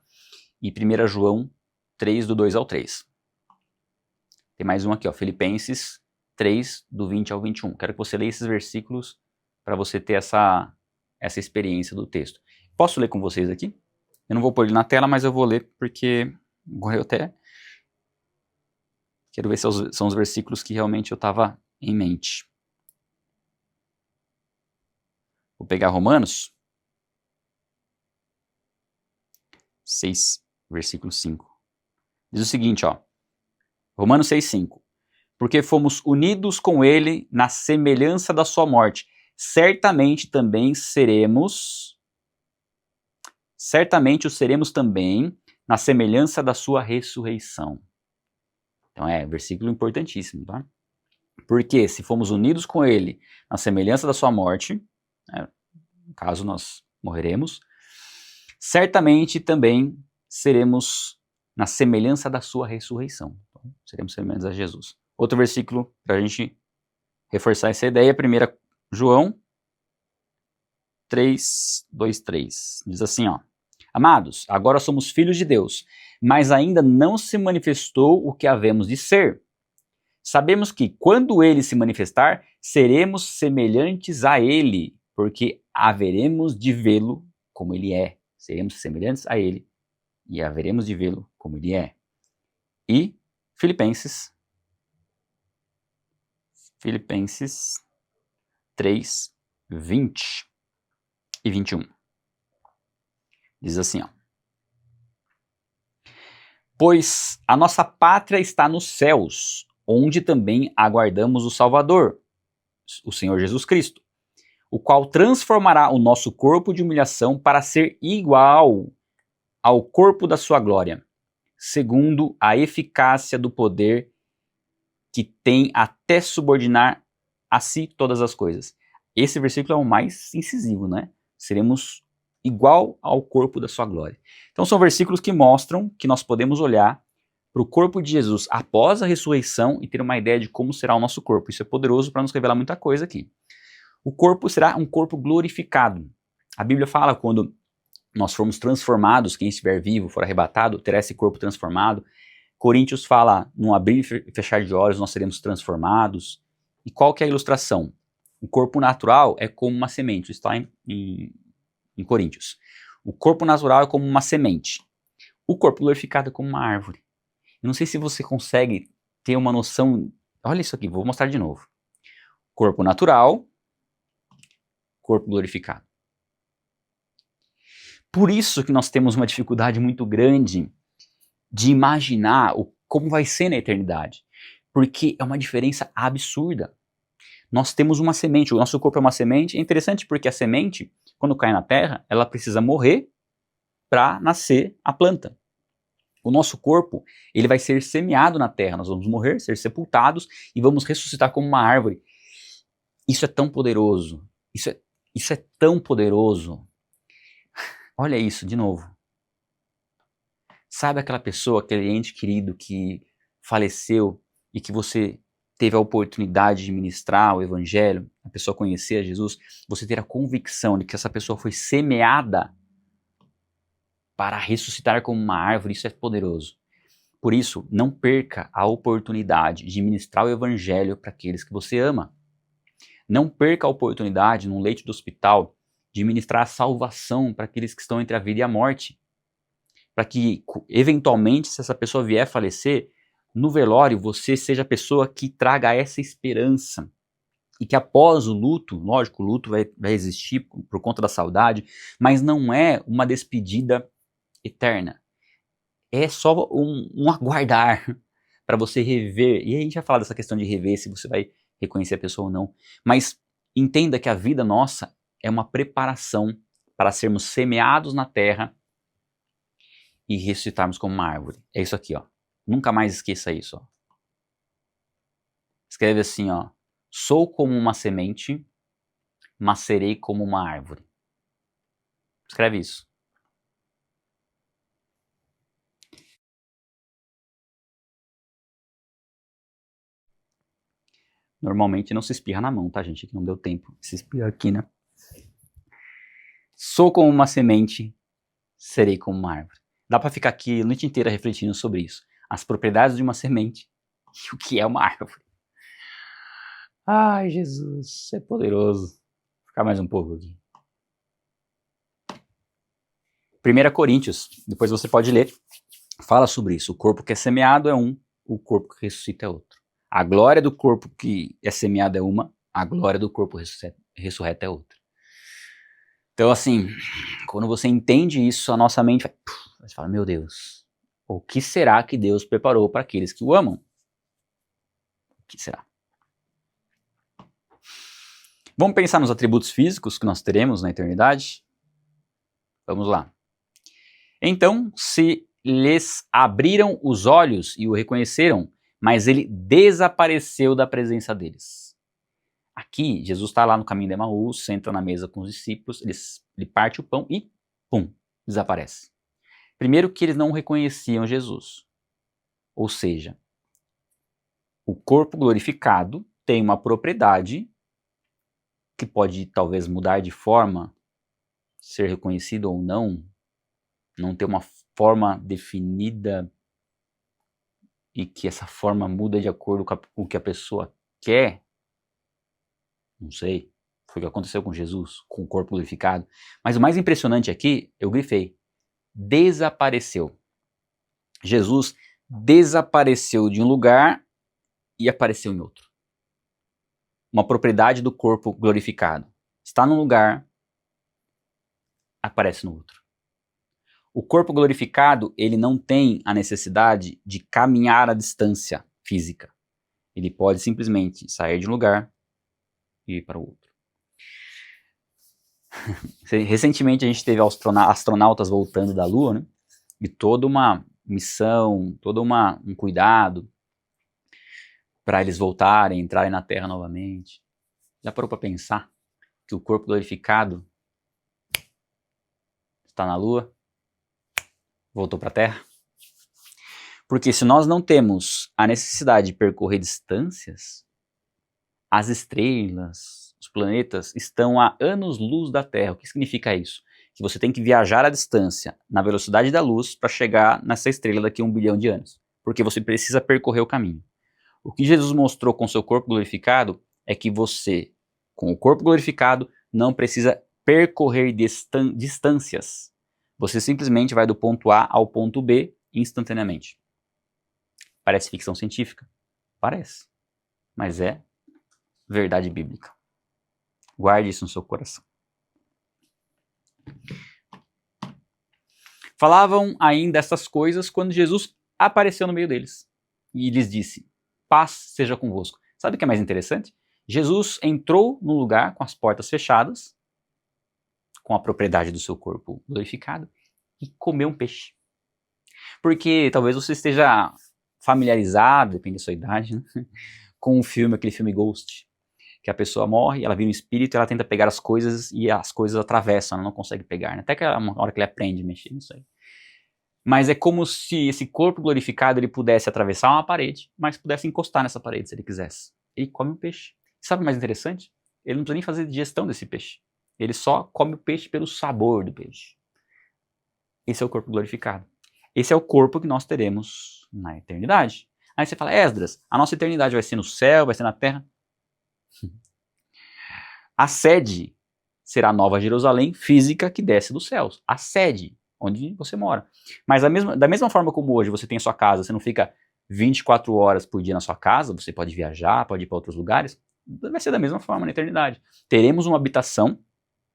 E 1 João 3, do 2 ao 3. Tem mais um aqui, ó, Filipenses 3, do 20 ao 21. Quero que você leia esses versículos para você ter essa experiência do texto. Posso ler com vocês aqui? Eu não vou pôr ele na tela, mas eu vou ler porque correu até. Quero ver se são os versículos que realmente eu estava em mente. Vou pegar Romanos 6, versículo 5. Diz o seguinte, ó. Romanos 6:5. Porque fomos unidos com ele na semelhança da sua morte, certamente o seremos também na semelhança da sua ressurreição. Então versículo importantíssimo, tá? Porque se fomos unidos com ele na semelhança da sua morte, né, no caso nós morreremos, certamente também seremos na semelhança da sua ressurreição. Então, seremos semelhantes a Jesus. Outro versículo para a gente reforçar essa ideia, 1 João 3, 2, 3. Diz assim, ó. Amados, agora somos filhos de Deus, mas ainda não se manifestou o que havemos de ser. Sabemos que quando ele se manifestar, seremos semelhantes a ele, porque haveremos de vê-lo como ele é. Seremos semelhantes a ele e haveremos de vê-lo como ele é. E Filipenses 3, 20. e 21. Diz assim, ó. Pois a nossa pátria está nos céus, onde também aguardamos o Salvador, o Senhor Jesus Cristo, o qual transformará o nosso corpo de humilhação para ser igual ao corpo da sua glória, segundo a eficácia do poder que tem até subordinar a si todas as coisas. Esse versículo é o mais incisivo, né? Seremos igual ao corpo da sua glória. Então são versículos que mostram que nós podemos olhar para o corpo de Jesus após a ressurreição e ter uma ideia de como será o nosso corpo. Isso é poderoso para nos revelar muita coisa aqui. O corpo será um corpo glorificado. A Bíblia fala quando nós formos transformados, quem estiver vivo, for arrebatado, terá esse corpo transformado. Coríntios fala, num abrir e fechar de olhos, nós seremos transformados. E qual que é a ilustração? O corpo natural é como uma semente, isso está em Coríntios. O corpo natural é como uma semente. O corpo glorificado é como uma árvore. Eu não sei se você consegue ter uma noção. Olha isso aqui, vou mostrar de novo. Corpo natural, corpo glorificado. Por isso que nós temos uma dificuldade muito grande de imaginar como vai ser na eternidade. Porque é uma diferença absurda. Nós temos uma semente, o nosso corpo é uma semente. É interessante porque a semente, quando cai na terra, ela precisa morrer para nascer a planta. O nosso corpo, ele vai ser semeado na terra, nós vamos morrer, ser sepultados e vamos ressuscitar como uma árvore. Isso é tão poderoso, isso é tão poderoso. Olha isso, de novo. Sabe aquela pessoa, aquele ente querido que faleceu e que você teve a oportunidade de ministrar o evangelho, a pessoa conhecer a Jesus, você ter a convicção de que essa pessoa foi semeada para ressuscitar como uma árvore, isso é poderoso. Por isso, não perca a oportunidade de ministrar o evangelho para aqueles que você ama. Não perca a oportunidade, num leito do hospital, de ministrar a salvação para aqueles que estão entre a vida e a morte. Para que, eventualmente, se essa pessoa vier a falecer, no velório você seja a pessoa que traga essa esperança. E que após o luto, lógico, o luto vai existir por conta da saudade, mas não é uma despedida eterna. É só um aguardar para você rever. E a gente vai falar dessa questão de rever, se você vai reconhecer a pessoa ou não. Mas entenda que a vida nossa é uma preparação para sermos semeados na terra e ressuscitarmos como uma árvore. É isso aqui, ó. Nunca mais esqueça isso, ó. Escreve assim, ó. Sou como uma semente, mas serei como uma árvore. Escreve isso. Normalmente não se espirra na mão, tá, gente? Aqui não deu tempo de se espirrar aqui, né? Sou como uma semente, serei como uma árvore. Dá pra ficar aqui a noite inteira refletindo sobre isso. As propriedades de uma semente e o que é uma árvore. Ai, Jesus, isso é poderoso. Vou ficar mais um pouco aqui. 1 Coríntios, depois você pode ler, fala sobre isso. O corpo que é semeado é um, o corpo que ressuscita é outro. A glória do corpo que é semeado é uma, a glória do corpo ressurreto é outra. Então, assim, quando você entende isso, a nossa mente vai... Você fala, meu Deus, o que será que Deus preparou para aqueles que o amam? O que será? Vamos pensar nos atributos físicos que nós teremos na eternidade? Vamos lá. Então, se lhes abriram os olhos e o reconheceram, mas ele desapareceu da presença deles. Aqui, Jesus está lá no caminho de Emaús, senta na mesa com os discípulos, ele parte o pão e, pum, desaparece. Primeiro que eles não reconheciam Jesus. Ou seja, o corpo glorificado tem uma propriedade que pode talvez mudar de forma, ser reconhecido ou não ter uma forma definida e que essa forma muda de acordo com o que a pessoa quer. Não sei, foi o que aconteceu com Jesus, com o corpo glorificado. Mas o mais impressionante aqui, eu grifei, desapareceu. Jesus desapareceu de um lugar e apareceu em outro. Uma propriedade do corpo glorificado. Está num lugar aparece no outro. O corpo glorificado, ele não tem a necessidade de caminhar a distância física. Ele pode simplesmente sair de um lugar e ir para o outro. Recentemente a gente teve astronautas voltando da Lua, né? E toda uma missão, todo um cuidado para eles voltarem, entrarem na Terra novamente. Já parou para pensar que o corpo glorificado está na Lua, voltou para a Terra? Porque se nós não temos a necessidade de percorrer distâncias, as estrelas, os planetas estão a anos-luz da Terra. O que significa isso? Que você tem que viajar a distância na velocidade da luz para chegar nessa estrela daqui a 1 bilhão de anos. Porque você precisa percorrer o caminho. O que Jesus mostrou com seu corpo glorificado é que você, com o corpo glorificado, não precisa percorrer distâncias. Você simplesmente vai do ponto A ao ponto B instantaneamente. Parece ficção científica? Parece. Mas é verdade bíblica. Guarde isso no seu coração. Falavam ainda essas coisas quando Jesus apareceu no meio deles e lhes disse: paz seja convosco. Sabe o que é mais interessante? Jesus entrou no lugar com as portas fechadas, com a propriedade do seu corpo glorificado, e comeu um peixe. Porque talvez você esteja familiarizado, depende da sua idade, né? Com o filme, aquele filme Ghost, que a pessoa morre, ela vira um espírito, ela tenta pegar as coisas e as coisas atravessam, ela não consegue pegar, né? Até que uma hora que ele aprende a mexer nisso aí. Mas é como se esse corpo glorificado ele pudesse atravessar uma parede, mas pudesse encostar nessa parede se ele quisesse. Ele come um peixe. Sabe o mais interessante? Ele não precisa nem fazer digestão desse peixe. Ele só come o peixe pelo sabor do peixe. Esse é o corpo glorificado. Esse é o corpo que nós teremos na eternidade. Aí você fala: Esdras, a nossa eternidade vai ser no céu, vai ser na terra? A sede será a Nova Jerusalém física que desce dos céus. A sede, onde você mora. Mas da mesma forma como hoje você tem a sua casa, você não fica 24 horas por dia na sua casa, você pode viajar, pode ir para outros lugares, vai ser da mesma forma na eternidade. Teremos uma habitação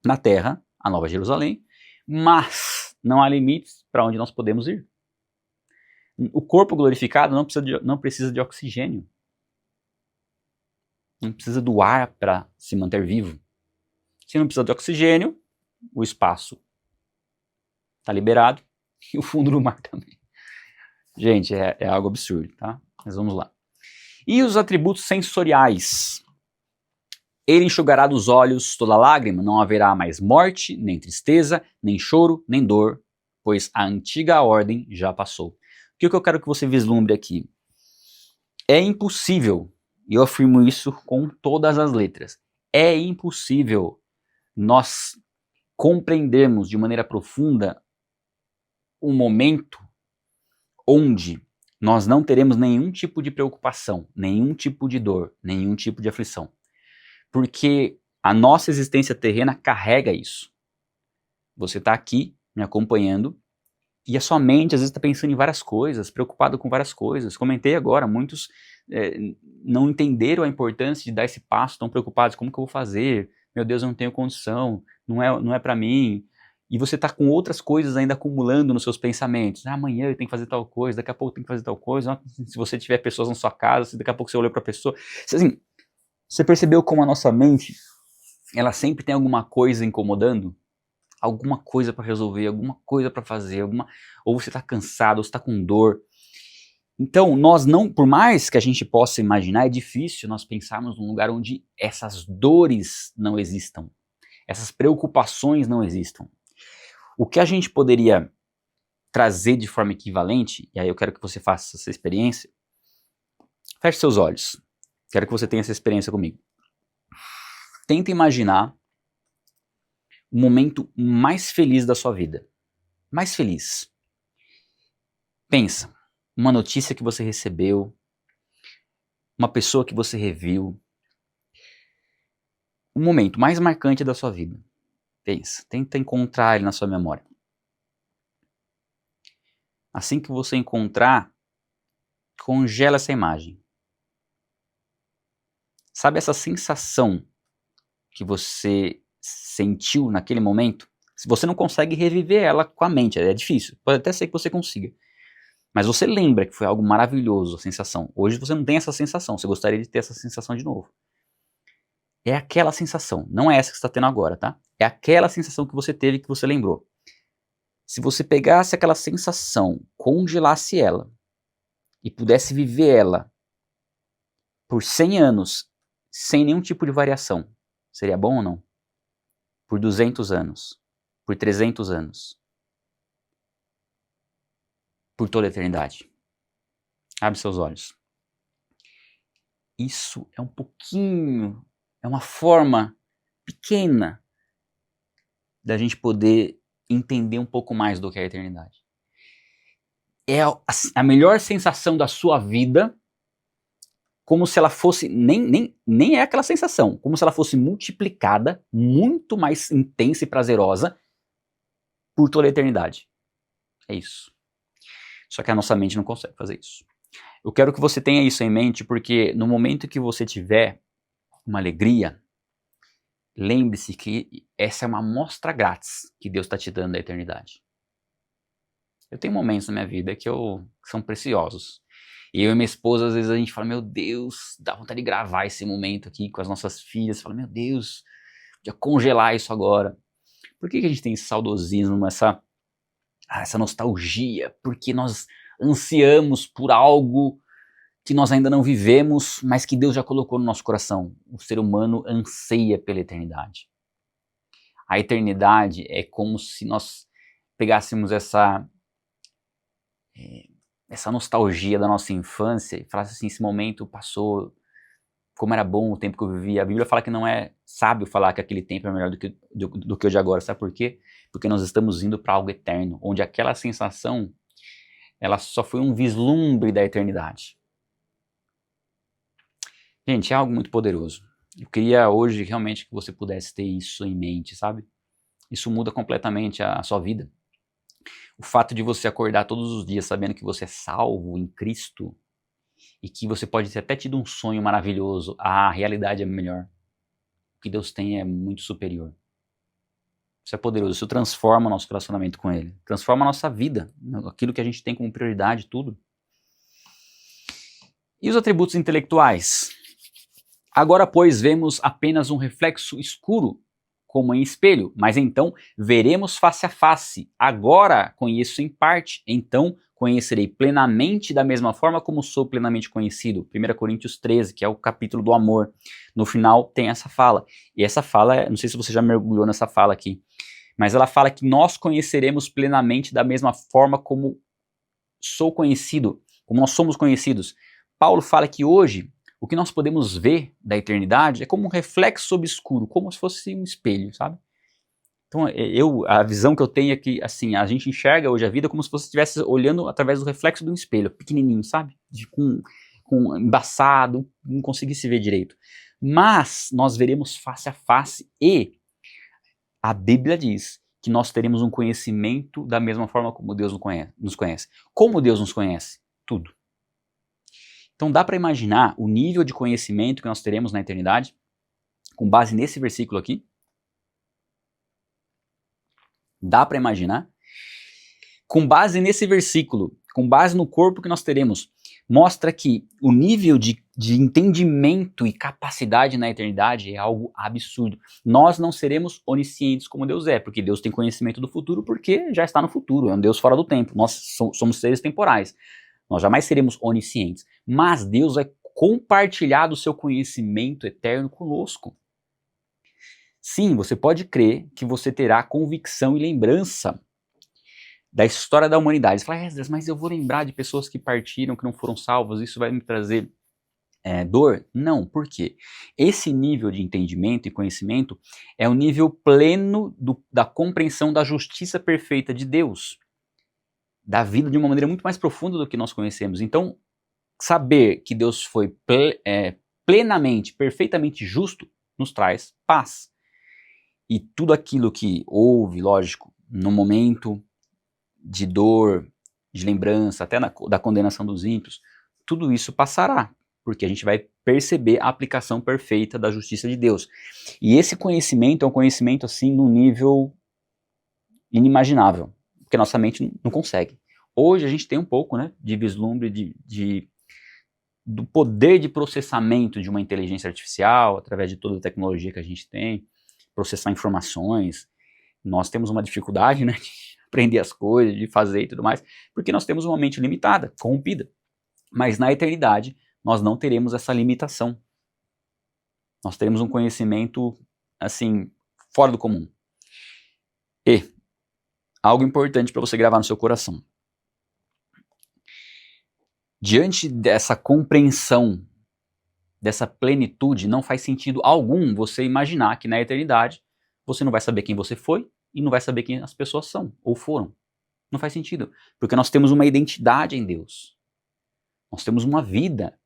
na terra, a Nova Jerusalém, mas não há limites para onde nós podemos ir. O corpo glorificado não precisa de oxigênio. Não precisa do ar para se manter vivo. Se não precisa de oxigênio, o espaço está liberado e o fundo do mar também. Gente, é algo absurdo, tá? Mas vamos lá. E os atributos sensoriais. Ele enxugará dos olhos toda lágrima, não haverá mais morte, nem tristeza, nem choro, nem dor, pois a antiga ordem já passou. O que eu quero que você vislumbre aqui? É impossível, e eu afirmo isso com todas as letras, é impossível nós compreendermos de maneira profunda um momento onde nós não teremos nenhum tipo de preocupação, nenhum tipo de dor, nenhum tipo de aflição. Porque a nossa existência terrena carrega isso. Você está aqui me acompanhando e a sua mente às vezes está pensando em várias coisas, preocupado com várias coisas. Comentei agora, muitos não entenderam a importância de dar esse passo, estão preocupados, como que eu vou fazer? Meu Deus, eu não tenho condição, não é para mim. E você está com outras coisas ainda acumulando nos seus pensamentos. Amanhã eu tenho que fazer tal coisa, daqui a pouco eu tenho que fazer tal coisa. Se você tiver pessoas na sua casa, se daqui a pouco você olha para a pessoa. Assim, você percebeu como a nossa mente, ela sempre tem alguma coisa incomodando? Alguma coisa para resolver, alguma coisa para fazer, ou você está cansado, ou você está com dor. Então, nós não, por mais que a gente possa imaginar, é difícil nós pensarmos num lugar onde essas dores não existam, essas preocupações não existam. O que a gente poderia trazer de forma equivalente, e aí eu quero que você faça essa experiência, feche seus olhos, quero que você tenha essa experiência comigo. Tenta imaginar o momento mais feliz da sua vida. Mais feliz. Pensa, uma notícia que você recebeu, uma pessoa que você reviu, o momento mais marcante da sua vida. Pensa, tenta encontrar ele na sua memória. Assim que você encontrar, congela essa imagem. Sabe essa sensação que você sentiu naquele momento? Se você não consegue reviver ela com a mente, é difícil. Pode até ser que você consiga. Mas você lembra que foi algo maravilhoso, a sensação. Hoje você não tem essa sensação, você gostaria de ter essa sensação de novo. É aquela sensação, não é essa que você está tendo agora, tá? É aquela sensação que você teve, que você lembrou. Se você pegasse aquela sensação, congelasse ela, e pudesse viver ela por 100 anos, sem nenhum tipo de variação, seria bom ou não? Por 200 anos, por 300 anos, por toda a eternidade. Abre seus olhos. Isso é um pouquinho, é uma forma pequena da gente poder entender um pouco mais do que é a eternidade. É a melhor sensação da sua vida, como se ela fosse, nem é aquela sensação, como se ela fosse multiplicada, muito mais intensa e prazerosa, por toda a eternidade. É isso. Só que a nossa mente não consegue fazer isso. Eu quero que você tenha isso em mente, porque no momento que você tiver uma alegria, lembre-se que essa é uma amostra grátis que Deus está te dando da eternidade. Eu tenho momentos na minha vida que são preciosos. E eu e minha esposa, às vezes a gente fala, meu Deus, dá vontade de gravar esse momento aqui com as nossas filhas. Fala, meu Deus, podia congelar isso agora. Por que a gente tem esse saudosismo, essa nostalgia? Porque nós ansiamos por algo que nós ainda não vivemos, mas que Deus já colocou no nosso coração. O ser humano anseia pela eternidade. A eternidade é como se nós pegássemos essa nostalgia da nossa infância e falasse assim, esse momento passou, como era bom o tempo que eu vivi. A Bíblia fala que não é sábio falar que aquele tempo é melhor do que o de agora. Sabe por quê? Porque nós estamos indo para algo eterno, onde aquela sensação, ela só foi um vislumbre da eternidade. Gente, é algo muito poderoso. Eu queria hoje realmente que você pudesse ter isso em mente, sabe? Isso muda completamente a sua vida. O fato de você acordar todos os dias sabendo que você é salvo em Cristo e que você pode ter até tido um sonho maravilhoso, a realidade é melhor. O que Deus tem é muito superior. Isso é poderoso, isso transforma o nosso relacionamento com Ele, transforma a nossa vida, aquilo que a gente tem como prioridade, tudo. E os atributos intelectuais? Agora, pois, vemos apenas um reflexo escuro, como em espelho, mas então veremos face a face. Agora conheço em parte, então conhecerei plenamente da mesma forma como sou plenamente conhecido. 1 Coríntios 13, que é o capítulo do amor. No final tem essa fala. E essa fala, não sei se você já mergulhou nessa fala aqui, mas ela fala que nós conheceremos plenamente da mesma forma como sou conhecido, como nós somos conhecidos. Paulo fala que hoje o que nós podemos ver da eternidade é como um reflexo obscuro, como se fosse um espelho, sabe? Então, a visão que eu tenho é que, assim, a gente enxerga hoje a vida como se você estivesse olhando através do reflexo de um espelho, pequenininho, sabe? Com embaçado, não conseguisse ver direito. Mas nós veremos face a face e a Bíblia diz que nós teremos um conhecimento da mesma forma como Deus nos conhece. Como Deus nos conhece? Tudo. Então dá para imaginar o nível de conhecimento que nós teremos na eternidade, com base nesse versículo aqui? Dá para imaginar? Com base nesse versículo, com base no corpo que nós teremos, mostra que o nível de entendimento e capacidade na eternidade é algo absurdo. Nós não seremos oniscientes como Deus é, porque Deus tem conhecimento do futuro, porque já está no futuro, é um Deus fora do tempo. Nós somos seres temporais. Nós jamais seremos oniscientes, mas Deus vai compartilhar do seu conhecimento eterno conosco. Sim, você pode crer que você terá convicção e lembrança da história da humanidade. Você fala, Esdras, mas eu vou lembrar de pessoas que partiram, que não foram salvas, isso vai me trazer dor? Não, por quê? Esse nível de entendimento e conhecimento é o nível pleno da compreensão da justiça perfeita de Deus, da vida de uma maneira muito mais profunda do que nós conhecemos. Então, saber que Deus foi plenamente, perfeitamente justo, nos traz paz. E tudo aquilo que houve, lógico, no momento de dor, de lembrança, até da condenação dos ímpios, tudo isso passará, porque a gente vai perceber a aplicação perfeita da justiça de Deus. E esse conhecimento é um conhecimento assim num nível inimaginável, porque nossa mente não consegue. Hoje a gente tem um pouco, né, de vislumbre do poder de processamento de uma inteligência artificial, através de toda a tecnologia que a gente tem, processar informações. Nós temos uma dificuldade, né, de aprender as coisas, de fazer e tudo mais, porque nós temos uma mente limitada, corrompida. Mas na eternidade, nós não teremos essa limitação. Nós teremos um conhecimento, assim, fora do comum. E algo importante para você gravar no seu coração. Diante dessa compreensão, dessa plenitude, não faz sentido algum você imaginar que na eternidade você não vai saber quem você foi e não vai saber quem as pessoas são ou foram. Não faz sentido, porque nós temos uma identidade em Deus. Nós temos uma vida.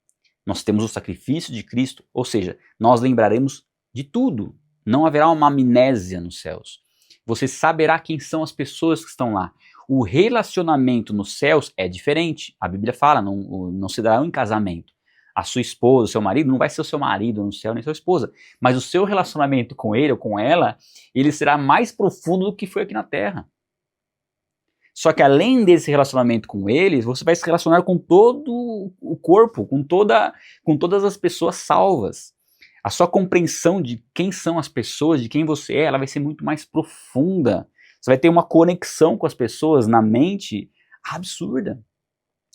Nós temos o sacrifício de Cristo, ou seja, nós lembraremos de tudo. Não haverá uma amnésia nos céus. Você saberá quem são as pessoas que estão lá. O relacionamento nos céus é diferente. A Bíblia fala, não se dará em casamento. A sua esposa, o seu marido, não vai ser o seu marido no céu, nem sua esposa. Mas o seu relacionamento com ele ou com ela, ele será mais profundo do que foi aqui na terra. Só que além desse relacionamento com eles, você vai se relacionar com todo o corpo, com todas as pessoas salvas. A sua compreensão de quem são as pessoas, de quem você é, ela vai ser muito mais profunda. Você vai ter uma conexão com as pessoas na mente absurda.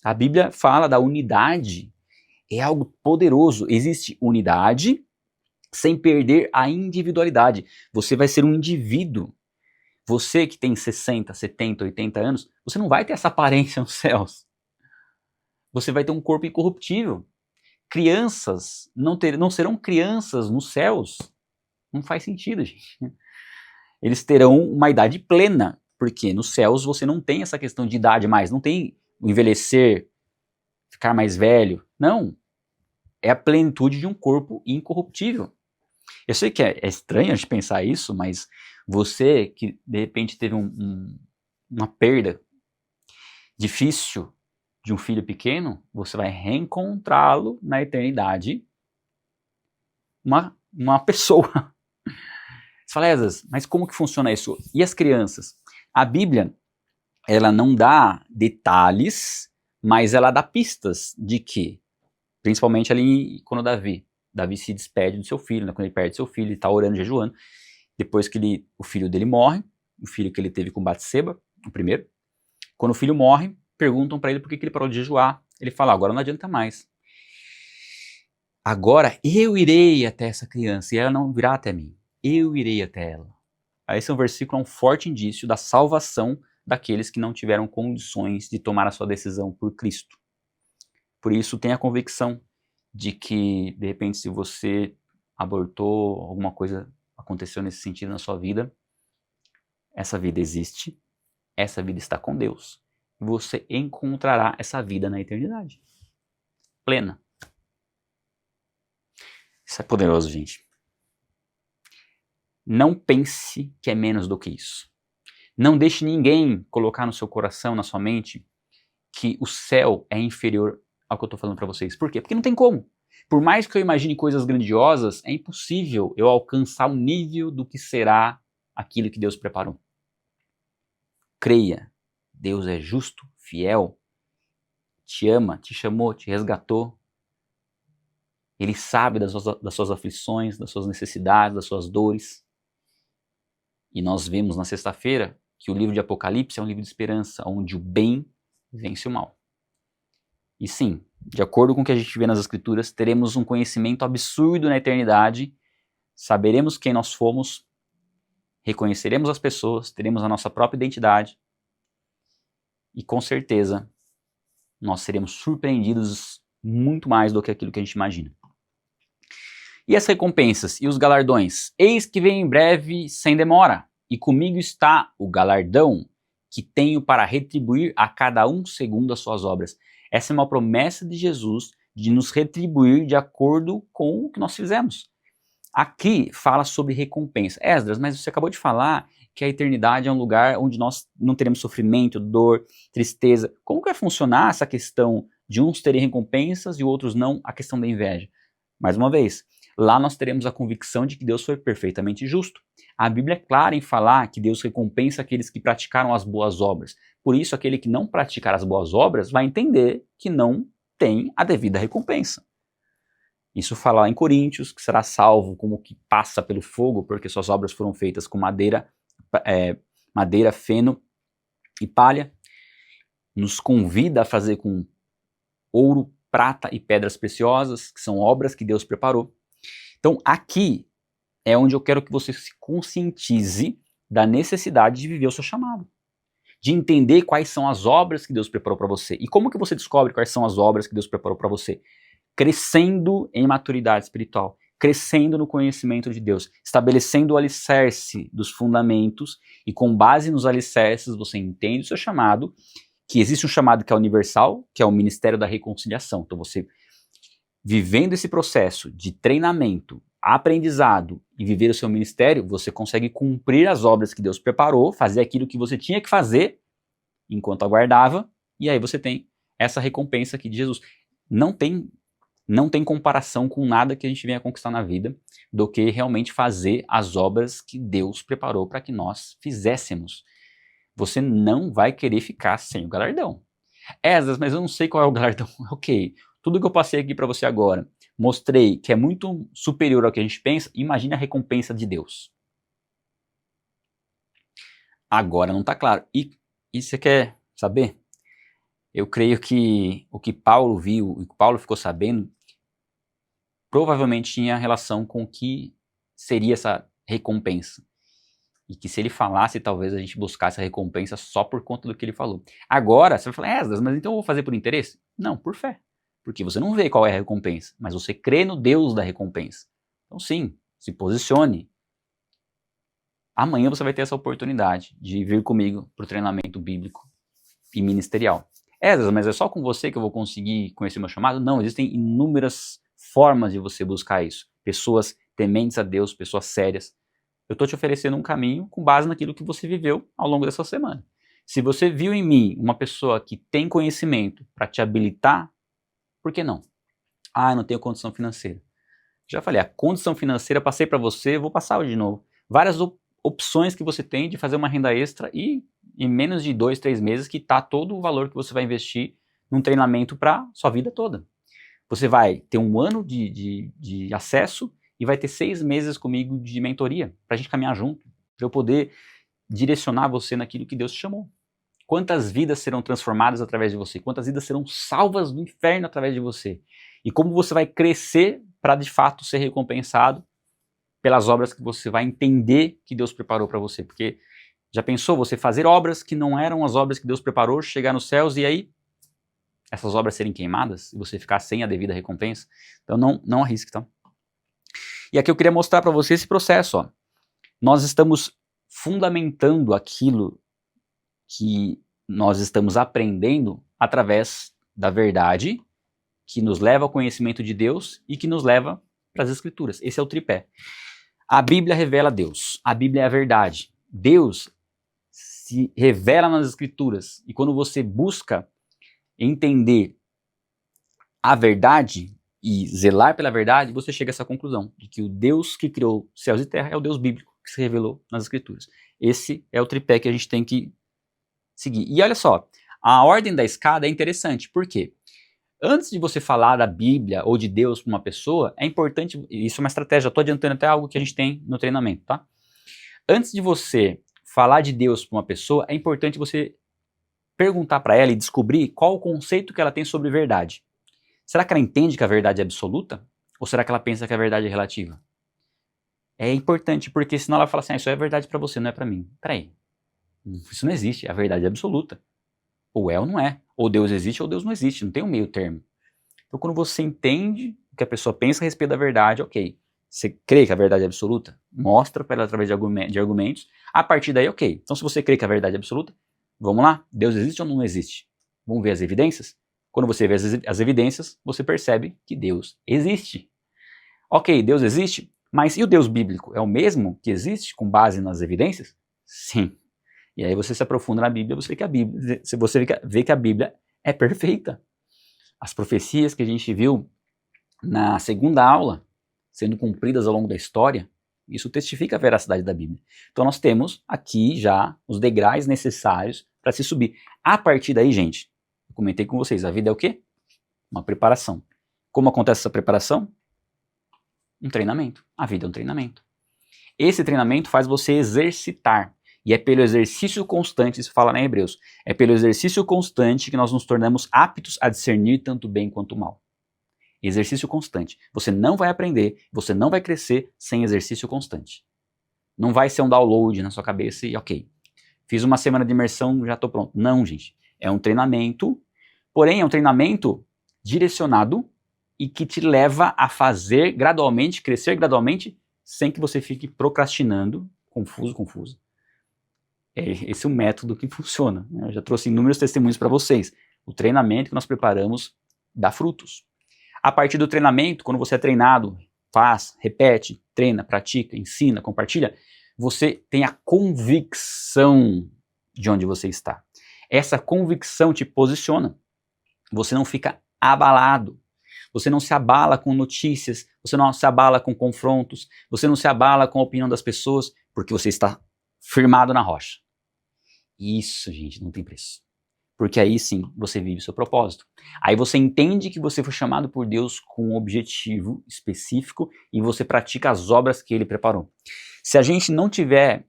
A Bíblia fala da unidade. É algo poderoso. Existe unidade sem perder a individualidade. Você vai ser um indivíduo. Você que tem 60, 70, 80 anos, você não vai ter essa aparência nos céus. Você vai ter um corpo incorruptível. Crianças não serão crianças nos céus. Não faz sentido, gente. Eles terão uma idade plena, porque nos céus você não tem essa questão de idade mais, não tem o envelhecer, ficar mais velho. Não. É a plenitude de um corpo incorruptível. Eu sei que é estranho a gente pensar isso, mas você que de repente teve uma perda difícil de um filho pequeno, você vai reencontrá-lo na eternidade, uma pessoa. Você fala, Esdras, mas como que funciona isso? E as crianças? A Bíblia, ela não dá detalhes, mas ela dá pistas de que, principalmente ali quando Davi se despede do seu filho, né? Quando ele perde seu filho, ele está orando, jejuando. Depois que o filho dele morre, o filho que ele teve com Batseba, o primeiro. Quando o filho morre, perguntam para ele por que ele parou de jejuar. Ele fala, agora não adianta mais. Agora eu irei até essa criança e ela não virá até mim. Eu irei até ela. Esse é um versículo, é um forte indício da salvação daqueles que não tiveram condições de tomar a sua decisão por Cristo. Por isso, tenha a convicção de que, de repente, se você abortou, alguma coisa aconteceu nesse sentido na sua vida, essa vida existe, essa vida está com Deus. E você encontrará essa vida na eternidade. Plena. Isso é poderoso, gente. Não pense que é menos do que isso. Não deixe ninguém colocar no seu coração, na sua mente, que o céu é inferior ao que eu estou falando para vocês. Por quê? Porque não tem como. Por mais que eu imagine coisas grandiosas, é impossível eu alcançar o nível do que será aquilo que Deus preparou. Creia, Deus é justo, fiel, te ama, te chamou, te resgatou. Ele sabe das suas aflições, das suas necessidades, das suas dores. E nós vemos na sexta-feira que o livro de Apocalipse é um livro de esperança, onde o bem vence o mal. E sim, de acordo com o que a gente vê nas Escrituras, teremos um conhecimento absurdo na eternidade, saberemos quem nós fomos, reconheceremos as pessoas, teremos a nossa própria identidade e com certeza nós seremos surpreendidos muito mais do que aquilo que a gente imagina. E as recompensas e os galardões? Eis que vem em breve sem demora, e comigo está o galardão que tenho para retribuir a cada um segundo as suas obras. Essa é uma promessa de Jesus de nos retribuir de acordo com o que nós fizemos. Aqui fala sobre recompensa. Esdras, mas você acabou de falar que a eternidade é um lugar onde nós não teremos sofrimento, dor, tristeza. Como que vai funcionar essa questão de uns terem recompensas e outros não, a questão da inveja? Mais uma vez, Lá nós teremos a convicção de que Deus foi perfeitamente justo. A Bíblia é clara em falar que Deus recompensa aqueles que praticaram as boas obras. Por isso, aquele que não praticar as boas obras vai entender que não tem a devida recompensa. Isso fala lá em Coríntios, que será salvo como que passa pelo fogo, porque suas obras foram feitas com madeira, feno e palha. Nos convida a fazer com ouro, prata e pedras preciosas, que são obras que Deus preparou. Então, aqui é onde eu quero que você se conscientize da necessidade de viver o seu chamado. De entender quais são as obras que Deus preparou para você. E como que você descobre quais são as obras que Deus preparou para você? Crescendo em maturidade espiritual, crescendo no conhecimento de Deus, estabelecendo o alicerce dos fundamentos, e com base nos alicerces você entende o seu chamado, que existe um chamado que é universal, que é o ministério da reconciliação. Então você, vivendo esse processo de treinamento, aprendizado e viver o seu ministério, você consegue cumprir as obras que Deus preparou, fazer aquilo que você tinha que fazer enquanto aguardava, e aí você tem essa recompensa aqui de Jesus. Não tem comparação com nada que a gente venha conquistar na vida do que realmente fazer as obras que Deus preparou para que nós fizéssemos. Você não vai querer ficar sem o galardão. Esdras, mas eu não sei qual é o galardão. Ok, tudo que eu passei aqui para você agora, mostrei que é muito superior ao que a gente pensa. Imagine a recompensa de Deus. Agora não está claro. E você quer saber? Eu creio que o que Paulo viu, o que Paulo ficou sabendo, provavelmente tinha relação com o que seria essa recompensa. E que se ele falasse, talvez a gente buscasse a recompensa só por conta do que ele falou. Agora, você vai falar, Esdras, mas então eu vou fazer por interesse? Não, por fé. Porque você não vê qual é a recompensa, mas você crê no Deus da recompensa. Então sim, se posicione. Amanhã você vai ter essa oportunidade de vir comigo para o treinamento bíblico e ministerial. Esdras, mas é só com você que eu vou conseguir conhecer meu chamado? Não, existem inúmeras formas de você buscar isso. Pessoas tementes a Deus, pessoas sérias. Eu estou te oferecendo um caminho com base naquilo que você viveu ao longo dessa semana. Se você viu em mim uma pessoa que tem conhecimento para te habilitar, por que não? Ah, eu não tenho condição financeira. Já falei, a condição financeira passei para você, vou passar hoje de novo. Várias opções que você tem de fazer uma renda extra e em menos de 2, 3 meses que está todo o valor que você vai investir num treinamento para sua vida toda. Você vai ter 1 ano de acesso e vai ter 6 meses comigo de mentoria, para a gente caminhar junto, para eu poder direcionar você naquilo que Deus te chamou. Quantas vidas serão transformadas através de você? Quantas vidas serão salvas do inferno através de você? E como você vai crescer para de fato ser recompensado pelas obras que você vai entender que Deus preparou para você? Porque já pensou você fazer obras que não eram as obras que Deus preparou, chegar nos céus e aí essas obras serem queimadas e você ficar sem a devida recompensa? Então não arrisque, tá? E aqui eu queria mostrar para você esse processo, ó. Nós estamos fundamentando aquilo que nós estamos aprendendo através da verdade que nos leva ao conhecimento de Deus e que nos leva para as Escrituras. Esse é o tripé. A Bíblia revela Deus. A Bíblia é a verdade. Deus se revela nas Escrituras. E quando você busca entender a verdade e zelar pela verdade, você chega a essa conclusão, de que o Deus que criou céus e terra é o Deus bíblico que se revelou nas Escrituras. Esse é o tripé que a gente tem que seguir. E olha só, a ordem da escada é interessante, por quê? Antes de você falar da Bíblia ou de Deus para uma pessoa, é importante, isso é uma estratégia, estou adiantando até algo que a gente tem no treinamento, tá? Antes de você falar de Deus para uma pessoa, é importante você perguntar para ela e descobrir qual o conceito que ela tem sobre verdade. Será que ela entende que a verdade é absoluta? Ou será que ela pensa que a verdade é relativa? É importante, porque senão ela fala assim, isso é verdade para você, não é para mim. Peraí, isso não existe, a verdade é absoluta. Ou é ou não é. Ou Deus existe ou Deus não existe, não tem um meio termo. Então quando você entende o que a pessoa pensa a respeito da verdade, ok, você crê que a verdade é absoluta? Mostra para ela através de argumentos. A partir daí, ok, então se você crê que a verdade é absoluta, vamos lá, Deus existe ou não existe? Vamos ver as evidências? Quando você vê as evidências, você percebe que Deus existe. Ok, Deus existe, mas e o Deus bíblico? É o mesmo que existe com base nas evidências? Sim. E aí você se aprofunda na Bíblia, você vê que a Bíblia é perfeita. As profecias que a gente viu na segunda aula sendo cumpridas ao longo da história, isso testifica a veracidade da Bíblia. Então nós temos aqui já os degraus necessários para se subir. A partir daí, gente, eu comentei com vocês, a vida é o quê? Uma preparação. Como acontece essa preparação? Um treinamento. A vida é um treinamento. Esse treinamento faz você exercitar. E é pelo exercício constante, isso fala em Hebreus, é pelo exercício constante que nós nos tornamos aptos a discernir tanto bem quanto mal. Exercício constante. Você não vai aprender, você não vai crescer sem exercício constante. Não vai ser um download na sua cabeça e ok, fiz uma semana de imersão, já estou pronto. Não, gente. É um treinamento, porém é um treinamento direcionado e que te leva a fazer gradualmente, crescer gradualmente, sem que você fique procrastinando, confuso. Esse é o método que funciona. Né? Eu já trouxe inúmeros testemunhos para vocês. O treinamento que nós preparamos dá frutos. A partir do treinamento, quando você é treinado, faz, repete, treina, pratica, ensina, compartilha, você tem a convicção de onde você está. Essa convicção te posiciona. Você não fica abalado. Você não se abala com notícias, você não se abala com confrontos, você não se abala com a opinião das pessoas, porque você está firmado na rocha. Isso, gente, não tem preço. Porque aí sim, você vive o seu propósito. Aí você entende que você foi chamado por Deus com um objetivo específico e você pratica as obras que Ele preparou. Se a gente não tiver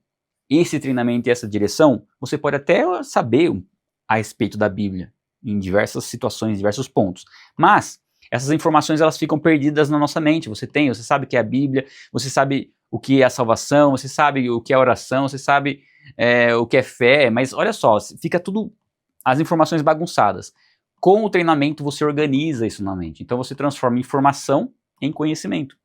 esse treinamento e essa direção, você pode até saber a respeito da Bíblia, em diversas situações, diversos pontos. Mas essas informações elas ficam perdidas na nossa mente. Você sabe o que é a Bíblia, você sabe o que é a salvação, você sabe o que é a oração, você sabe o que é fé, mas olha só, fica tudo, as informações bagunçadas. Com o treinamento você organiza isso na mente, então você transforma informação em conhecimento.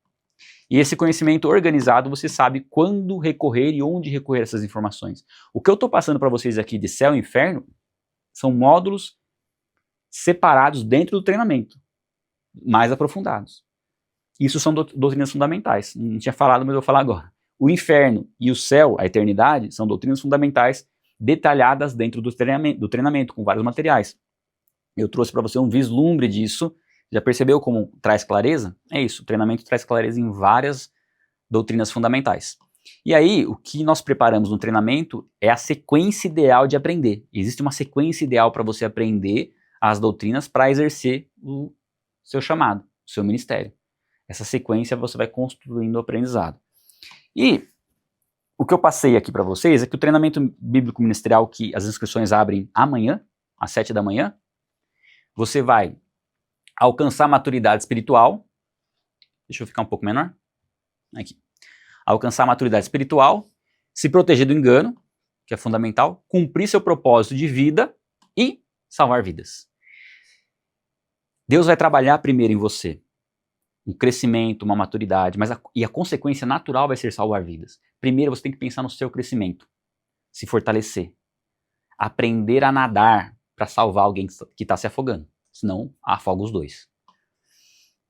E esse conhecimento organizado você sabe quando recorrer e onde recorrer a essas informações. O que eu estou passando para vocês aqui de céu e inferno são módulos separados dentro do treinamento, mais aprofundados. Isso são doutrinas fundamentais. Não tinha falado, mas eu vou falar agora. O inferno e o céu, a eternidade, são doutrinas fundamentais detalhadas dentro do treinamento com vários materiais. Eu trouxe para você um vislumbre disso. Já percebeu como traz clareza? É isso, o treinamento traz clareza em várias doutrinas fundamentais. E aí, o que nós preparamos no treinamento é a sequência ideal de aprender. Existe uma sequência ideal para você aprender as doutrinas para exercer o seu chamado, o seu ministério. Essa sequência você vai construindo o aprendizado. E o que eu passei aqui para vocês é que o treinamento bíblico ministerial, que as inscrições abrem amanhã, às 7 da manhã, você vai alcançar maturidade espiritual. Deixa eu ficar um pouco menor. Aqui. Alcançar maturidade espiritual, se proteger do engano, que é fundamental, cumprir seu propósito de vida e salvar vidas. Deus vai trabalhar primeiro em você um crescimento, uma maturidade, mas a consequência natural vai ser salvar vidas. Primeiro você tem que pensar no seu crescimento, se fortalecer, aprender a nadar para salvar alguém que está se afogando, senão afoga os dois.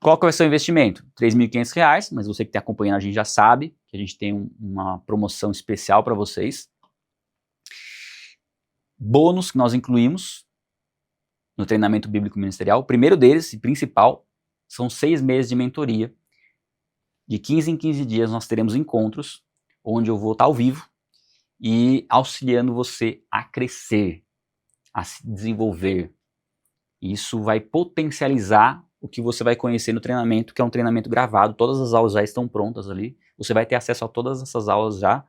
Qual que vai ser o investimento? R$ 3.500, mas você que está acompanhando a gente já sabe que a gente tem uma promoção especial para vocês. Bônus que nós incluímos no treinamento bíblico ministerial. O primeiro deles, e principal, são 6 meses de mentoria. De 15 em 15 dias nós teremos encontros, onde eu vou estar ao vivo e auxiliando você a crescer, a se desenvolver. Isso vai potencializar o que você vai conhecer no treinamento, que é um treinamento gravado, todas as aulas já estão prontas ali, você vai ter acesso a todas essas aulas já.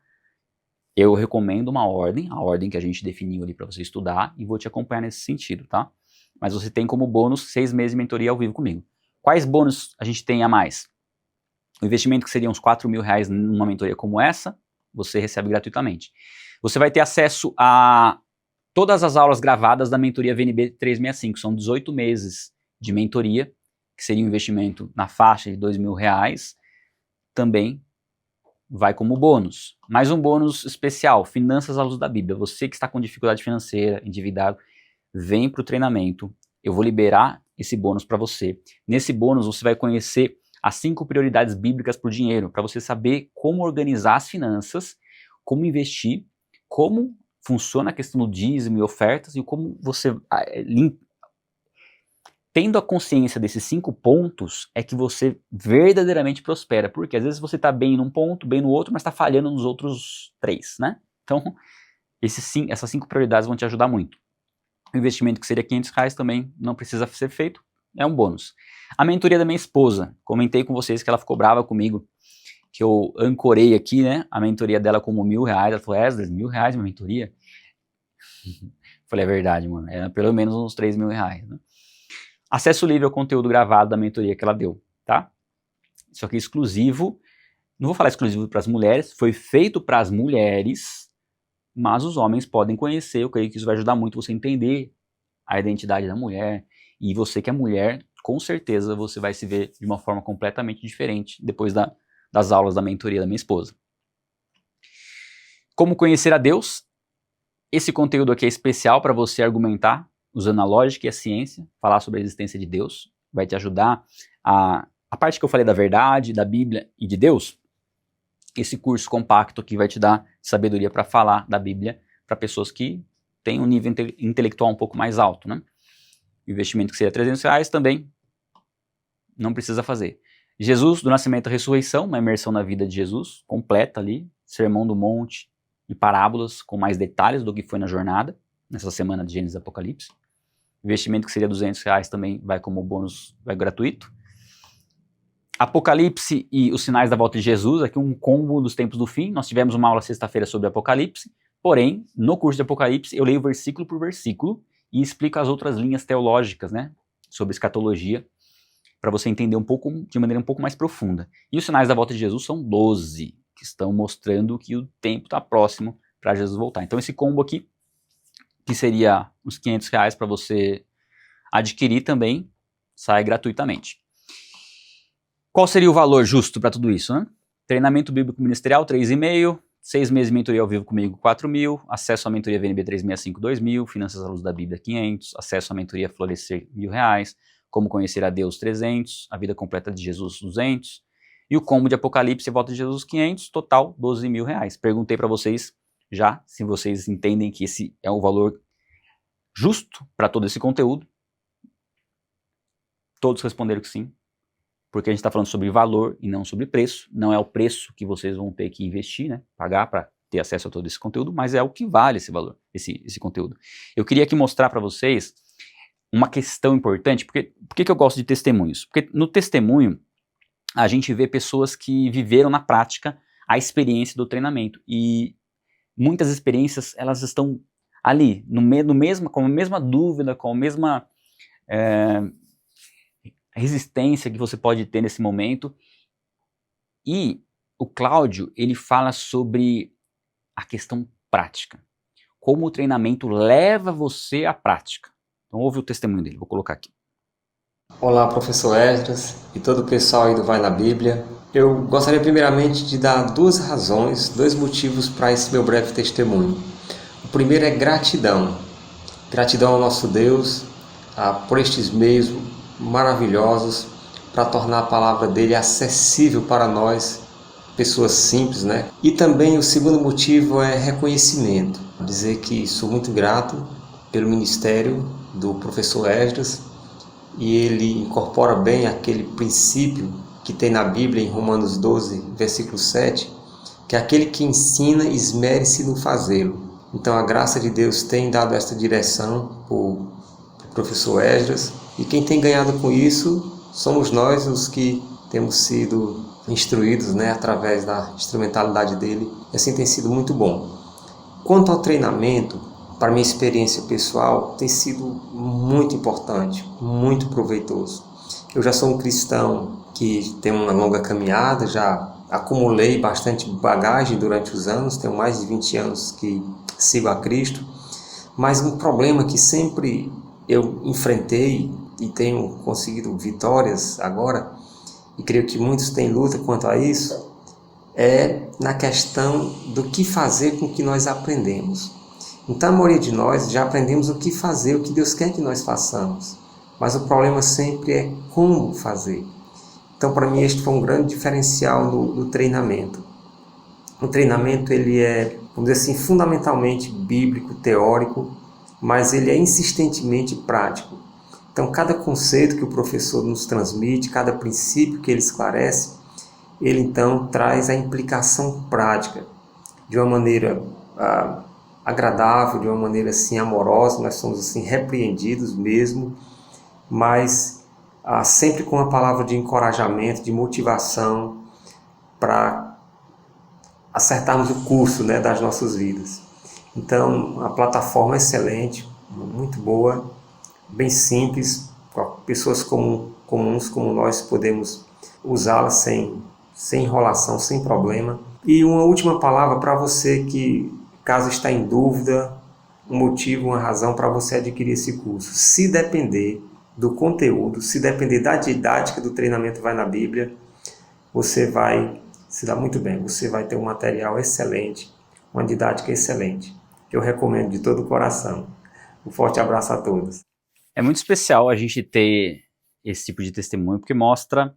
Eu recomendo uma ordem, a ordem que a gente definiu ali para você estudar, e vou te acompanhar nesse sentido, tá? Mas você tem como bônus 6 meses de mentoria ao vivo comigo. Quais bônus a gente tem a mais? O investimento que seria uns R$4.000 numa mentoria como essa, você recebe gratuitamente. Você vai ter acesso a todas as aulas gravadas da mentoria VNB 365, são 18 meses de mentoria, que seria um investimento na faixa de R$2.000, também vai como bônus. Mais um bônus especial, finanças à luz da Bíblia. Você que está com dificuldade financeira, endividado, vem para o treinamento, eu vou liberar esse bônus para você. Nesse bônus você vai conhecer as 5 prioridades bíblicas para o dinheiro, para você saber como organizar as finanças, como investir, como funciona a questão do dízimo e ofertas e como você tendo a consciência desses 5 pontos é que você verdadeiramente prospera. Porque às vezes você está bem num ponto, bem no outro, mas está falhando nos outros 3, né? Então, essas 5 prioridades vão te ajudar muito. O investimento que seria R$500 também não precisa ser feito, é um bônus. A mentoria da minha esposa, comentei com vocês que ela ficou brava comigo, que eu ancorei aqui, né, a mentoria dela como R$1.000. Ela falou, Esdras, R$1.000 minha mentoria? Falei, é verdade, mano, é pelo menos uns R$3.000, né? Acesso livre ao conteúdo gravado da mentoria que ela deu, tá? Isso aqui é exclusivo, não vou falar exclusivo para as mulheres, foi feito para as mulheres, mas os homens podem conhecer. Eu creio que isso vai ajudar muito você a entender a identidade da mulher, e você que é mulher, com certeza você vai se ver de uma forma completamente diferente depois das aulas da mentoria da minha esposa. Como conhecer a Deus? Esse conteúdo aqui é especial para você argumentar, usando a lógica e a ciência, falar sobre a existência de Deus, vai te ajudar a parte que eu falei da verdade, da Bíblia e de Deus. Esse curso compacto aqui vai te dar sabedoria para falar da Bíblia para pessoas que têm um nível intelectual um pouco mais alto, né? O investimento que seria R$300 também não precisa fazer. Jesus, do Nascimento à Ressurreição, uma imersão na vida de Jesus, completa ali, Sermão do Monte e parábolas com mais detalhes do que foi na jornada, nessa semana de Gênesis e Apocalipse. O investimento que seria R$200 também vai como bônus, vai gratuito. Apocalipse e os sinais da volta de Jesus, aqui um combo dos tempos do fim. Nós tivemos uma aula sexta-feira sobre Apocalipse, porém, no curso de Apocalipse, eu leio versículo por versículo e explico as outras linhas teológicas, né, sobre escatologia, para você entender de maneira um pouco mais profunda. E os sinais da volta de Jesus são 12, que estão mostrando que o tempo está próximo para Jesus voltar. Então esse combo aqui, que seria uns R$500 para você adquirir também, sai gratuitamente. Qual seria o valor justo para tudo isso, né? Treinamento bíblico ministerial, 3,5, 6 meses de mentoria ao vivo comigo, 4.000, acesso à mentoria VNB 365, 2.000, finanças à luz da Bíblia, 500, acesso à mentoria Florescer, R$1.000, como conhecer a Deus, 300, a vida completa de Jesus, 200, e o combo de Apocalipse e volta de Jesus, 500, total, R$12.000. Perguntei para vocês já se vocês entendem que esse é o valor justo para todo esse conteúdo. Todos responderam que sim, porque a gente está falando sobre valor e não sobre preço. Não é o preço que vocês vão ter que investir, né, pagar para ter acesso a todo esse conteúdo, mas é o que vale esse valor, esse conteúdo. Eu queria aqui mostrar para vocês uma questão importante. Por que eu gosto de testemunhos? Porque no testemunho a gente vê pessoas que viveram na prática a experiência do treinamento, e muitas experiências elas estão ali, com a mesma dúvida, com a mesma resistência que você pode ter nesse momento. E o Cláudio, ele fala sobre a questão prática, como o treinamento leva você à prática. Então ouve o testemunho dele, vou colocar aqui. Olá, professor Esdras e todo o pessoal aí do Vai na Bíblia. Eu gostaria primeiramente de dar 2 razões, 2 motivos para esse meu breve testemunho. O primeiro é gratidão. Gratidão ao nosso Deus por estes meios maravilhosos para tornar a palavra dele acessível para nós, pessoas simples, né? E também o segundo motivo é reconhecimento. Dizer que sou muito grato pelo ministério do professor Esdras, e ele incorpora bem aquele princípio que tem na Bíblia em Romanos 12, versículo 7, que aquele que ensina, esmere-se no fazê-lo. Então a graça de Deus tem dado esta direção para o professor Esdras, e quem tem ganhado com isso somos nós, os que temos sido instruídos, né, através da instrumentalidade dele, e assim tem sido muito bom. Quanto ao treinamento, para minha experiência pessoal, tem sido muito importante, muito proveitoso. Eu já sou um cristão que tem uma longa caminhada, já acumulei bastante bagagem durante os anos, tenho mais de 20 anos que sigo a Cristo, mas um problema que sempre eu enfrentei e tenho conseguido vitórias agora, e creio que muitos têm luta quanto a isso, é na questão do que fazer com o que nós aprendemos. Então a maioria de nós já aprendemos o que fazer, o que Deus quer que nós façamos, mas o problema sempre é como fazer. Então para mim este foi um grande diferencial no treinamento. O treinamento ele é, vamos dizer assim, fundamentalmente bíblico, teórico, mas ele é insistentemente prático. Então, cada conceito que o professor nos transmite, cada princípio que ele esclarece, ele então traz a implicação prática de uma maneira agradável, de uma maneira assim amorosa. Nós somos assim repreendidos mesmo, mas sempre com uma palavra de encorajamento, de motivação para acertarmos o curso, né, das nossas vidas. Então, a plataforma é excelente, muito boa, bem simples, pessoas comuns como nós podemos usá-la sem enrolação, sem problema. E uma última palavra para você que, caso está em dúvida, um motivo, uma razão para você adquirir esse curso. Se depender do conteúdo, se depender da didática do treinamento Vai na Bíblia, você vai se dar muito bem, você vai ter um material excelente, uma didática excelente. Eu recomendo de todo o coração. Um forte abraço a todos. É muito especial a gente ter esse tipo de testemunho, porque mostra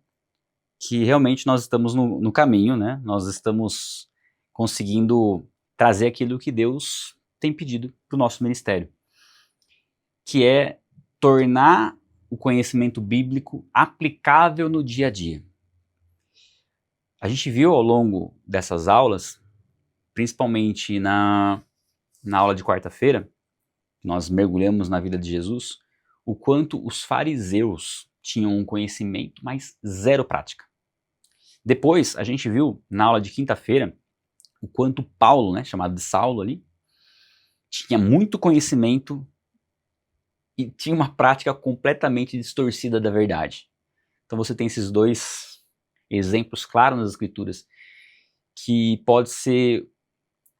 que realmente nós estamos no caminho, né? Nós estamos conseguindo trazer aquilo que Deus tem pedido para o nosso ministério, que é tornar o conhecimento bíblico aplicável no dia a dia. A gente viu ao longo dessas aulas, principalmente na aula de quarta-feira, nós mergulhamos na vida de Jesus, o quanto os fariseus tinham um conhecimento, mas zero prática. Depois, a gente viu na aula de quinta-feira, o quanto Paulo, né, chamado de Saulo ali, tinha muito conhecimento e tinha uma prática completamente distorcida da verdade. Então você tem esses dois exemplos claros nas Escrituras, que pode ser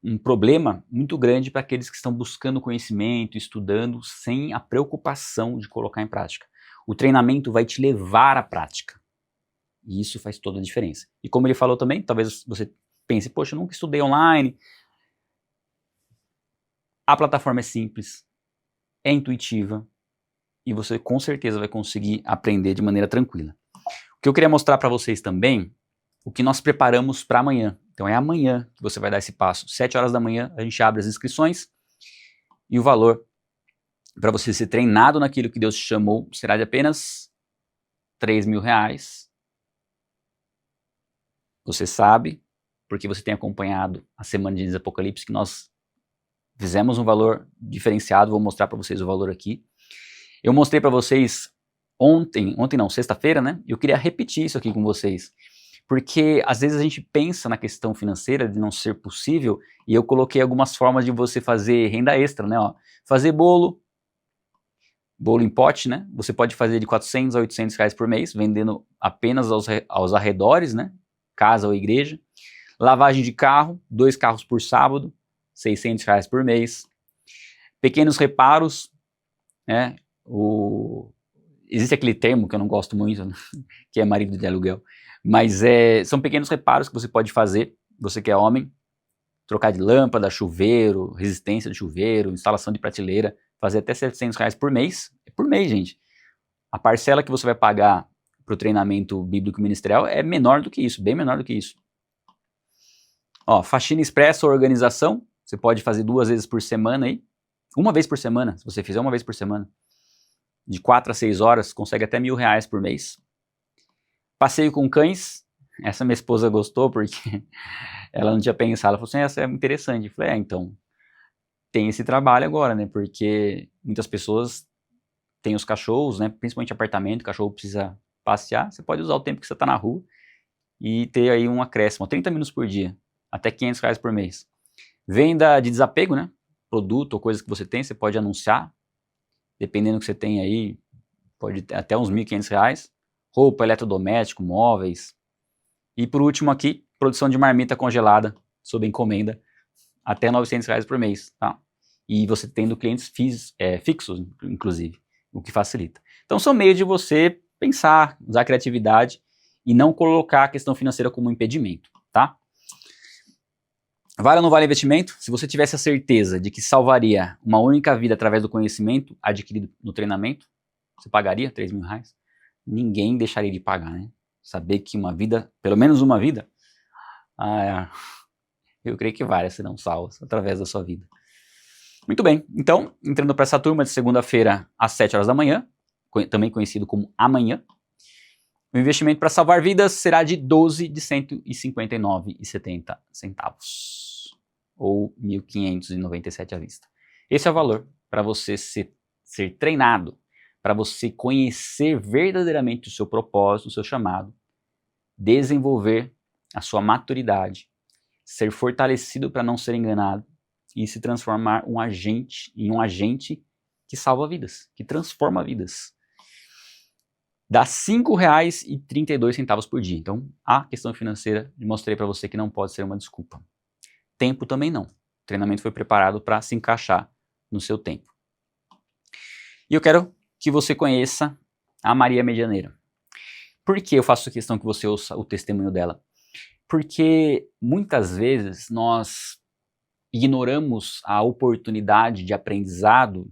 um problema muito grande para aqueles que estão buscando conhecimento, estudando, sem a preocupação de colocar em prática. O treinamento vai te levar à prática. E isso faz toda a diferença. E como ele falou também, talvez você pense, poxa, eu nunca estudei online. A plataforma é simples, é intuitiva, e você com certeza vai conseguir aprender de maneira tranquila. O que eu queria mostrar para vocês também, o que nós preparamos para amanhã. Então é amanhã que você vai dar esse passo. 7 horas da manhã a gente abre as inscrições e o valor para você ser treinado naquilo que Deus te chamou será de apenas R$3.000. Você sabe, porque você tem acompanhado a Semana de Gênesis Apocalipse, que nós fizemos um valor diferenciado. Vou mostrar para vocês o valor aqui. Eu mostrei para vocês sexta-feira, né? Eu queria repetir isso aqui com vocês. Porque às vezes a gente pensa na questão financeira de não ser possível, e eu coloquei algumas formas de você fazer renda extra, né? Ó, fazer bolo em pote, né? Você pode fazer de R$400 a R$800 por mês, vendendo apenas aos arredores, né? Casa ou igreja. Lavagem de carro, 2 carros por sábado, R$600 por mês. Pequenos reparos, né? Existe aquele termo que eu não gosto muito, né? Que é marido de aluguel. Mas são pequenos reparos que você pode fazer, você que é homem, trocar de lâmpada, chuveiro, resistência de chuveiro, instalação de prateleira, fazer até R$700 por mês. É por mês, gente. A parcela que você vai pagar para o treinamento bíblico ministerial é menor do que isso, bem menor do que isso. Ó, faxina expressa ou organização, você pode fazer 2 vezes por semana aí. 1 vez por semana, se você fizer 1 vez por semana. De 4 a 6 horas, consegue até R$1.000 por mês. Passeio com cães, essa minha esposa gostou porque ela não tinha pensado, ela falou assim, essa é interessante. Eu falei, então, tem esse trabalho agora, né, porque muitas pessoas têm os cachorros, né, principalmente apartamento, o cachorro precisa passear, você pode usar o tempo que você está na rua e ter aí um acréscimo, 30 minutos por dia, até R$500 por mês. Venda de desapego, né, produto ou coisas que você tem, você pode anunciar, dependendo do que você tem aí, pode ter até uns R$1.500. Roupa, eletrodoméstico, móveis. E por último aqui, produção de marmita congelada, sob encomenda, até R$900 por mês, tá? E você tendo clientes fixos, inclusive, o que facilita. Então são meios de você pensar, usar a criatividade e não colocar a questão financeira como um impedimento, tá? Vale ou não vale investimento? Se você tivesse a certeza de que salvaria uma única vida através do conhecimento adquirido no treinamento, você pagaria R$3.000? Ninguém deixaria de pagar, né? Saber que uma vida, pelo menos uma vida, eu creio que várias serão salvas através da sua vida. Muito bem, então, entrando para essa turma de segunda-feira às 7 horas da manhã, também conhecido como amanhã. O investimento para salvar vidas será de 12 de 159,70 centavos, ou 1.597 à vista. Esse é o valor para você ser treinado, para você conhecer verdadeiramente o seu propósito, o seu chamado, desenvolver a sua maturidade, ser fortalecido para não ser enganado e se transformar em um agente que salva vidas, que transforma vidas. Dá R$ 5,32 por dia. Então, a questão financeira, mostrei para você que não pode ser uma desculpa. Tempo também não. O treinamento foi preparado para se encaixar no seu tempo. E eu quero que você conheça a Maria Medianeira. Por que eu faço questão que você ouça o testemunho dela? Porque muitas vezes nós ignoramos a oportunidade de aprendizado,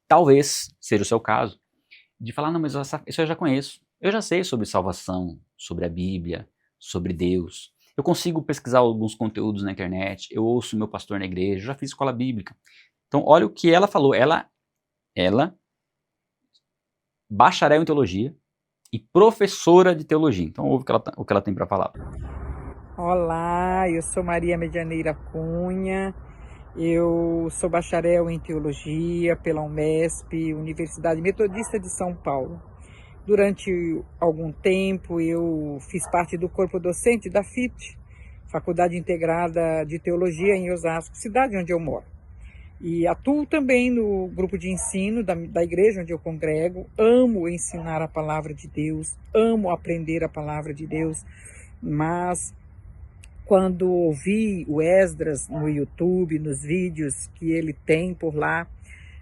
talvez seja o seu caso, de falar, não, mas isso eu já conheço. Eu já sei sobre salvação, sobre a Bíblia, sobre Deus. Eu consigo pesquisar alguns conteúdos na internet, eu ouço meu pastor na igreja, já fiz escola bíblica. Então, olha o que ela falou. Ela bacharel em teologia e professora de teologia. Então, ouve o que ela tem para falar. Olá, eu sou Maria Medianeira Cunha. Eu sou bacharel em teologia pela Unesp, Universidade Metodista de São Paulo. Durante algum tempo eu fiz parte do corpo docente da FIT, Faculdade Integrada de Teologia em Osasco, cidade onde eu moro. E atuo também no grupo de ensino da igreja onde eu congrego. Amo ensinar a palavra de Deus, amo aprender a palavra de Deus, mas quando ouvi o Esdras no YouTube, nos vídeos que ele tem por lá,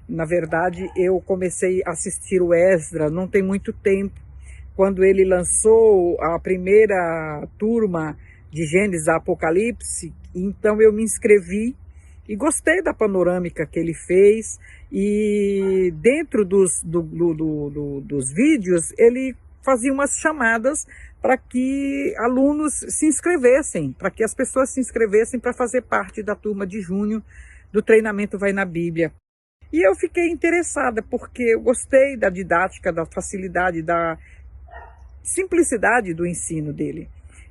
na verdade eu comecei a assistir o Esdras não tem muito tempo, quando ele lançou a primeira turma de Gênesis a Apocalipse. Então eu me inscrevi e gostei da panorâmica que ele fez, e dentro dos vídeos ele fazia umas chamadas para que alunos se inscrevessem, para que as pessoas se inscrevessem para fazer parte da turma de junho do treinamento Vai na Bíblia. E eu fiquei interessada, porque eu gostei da didática, da facilidade, da simplicidade do ensino dele.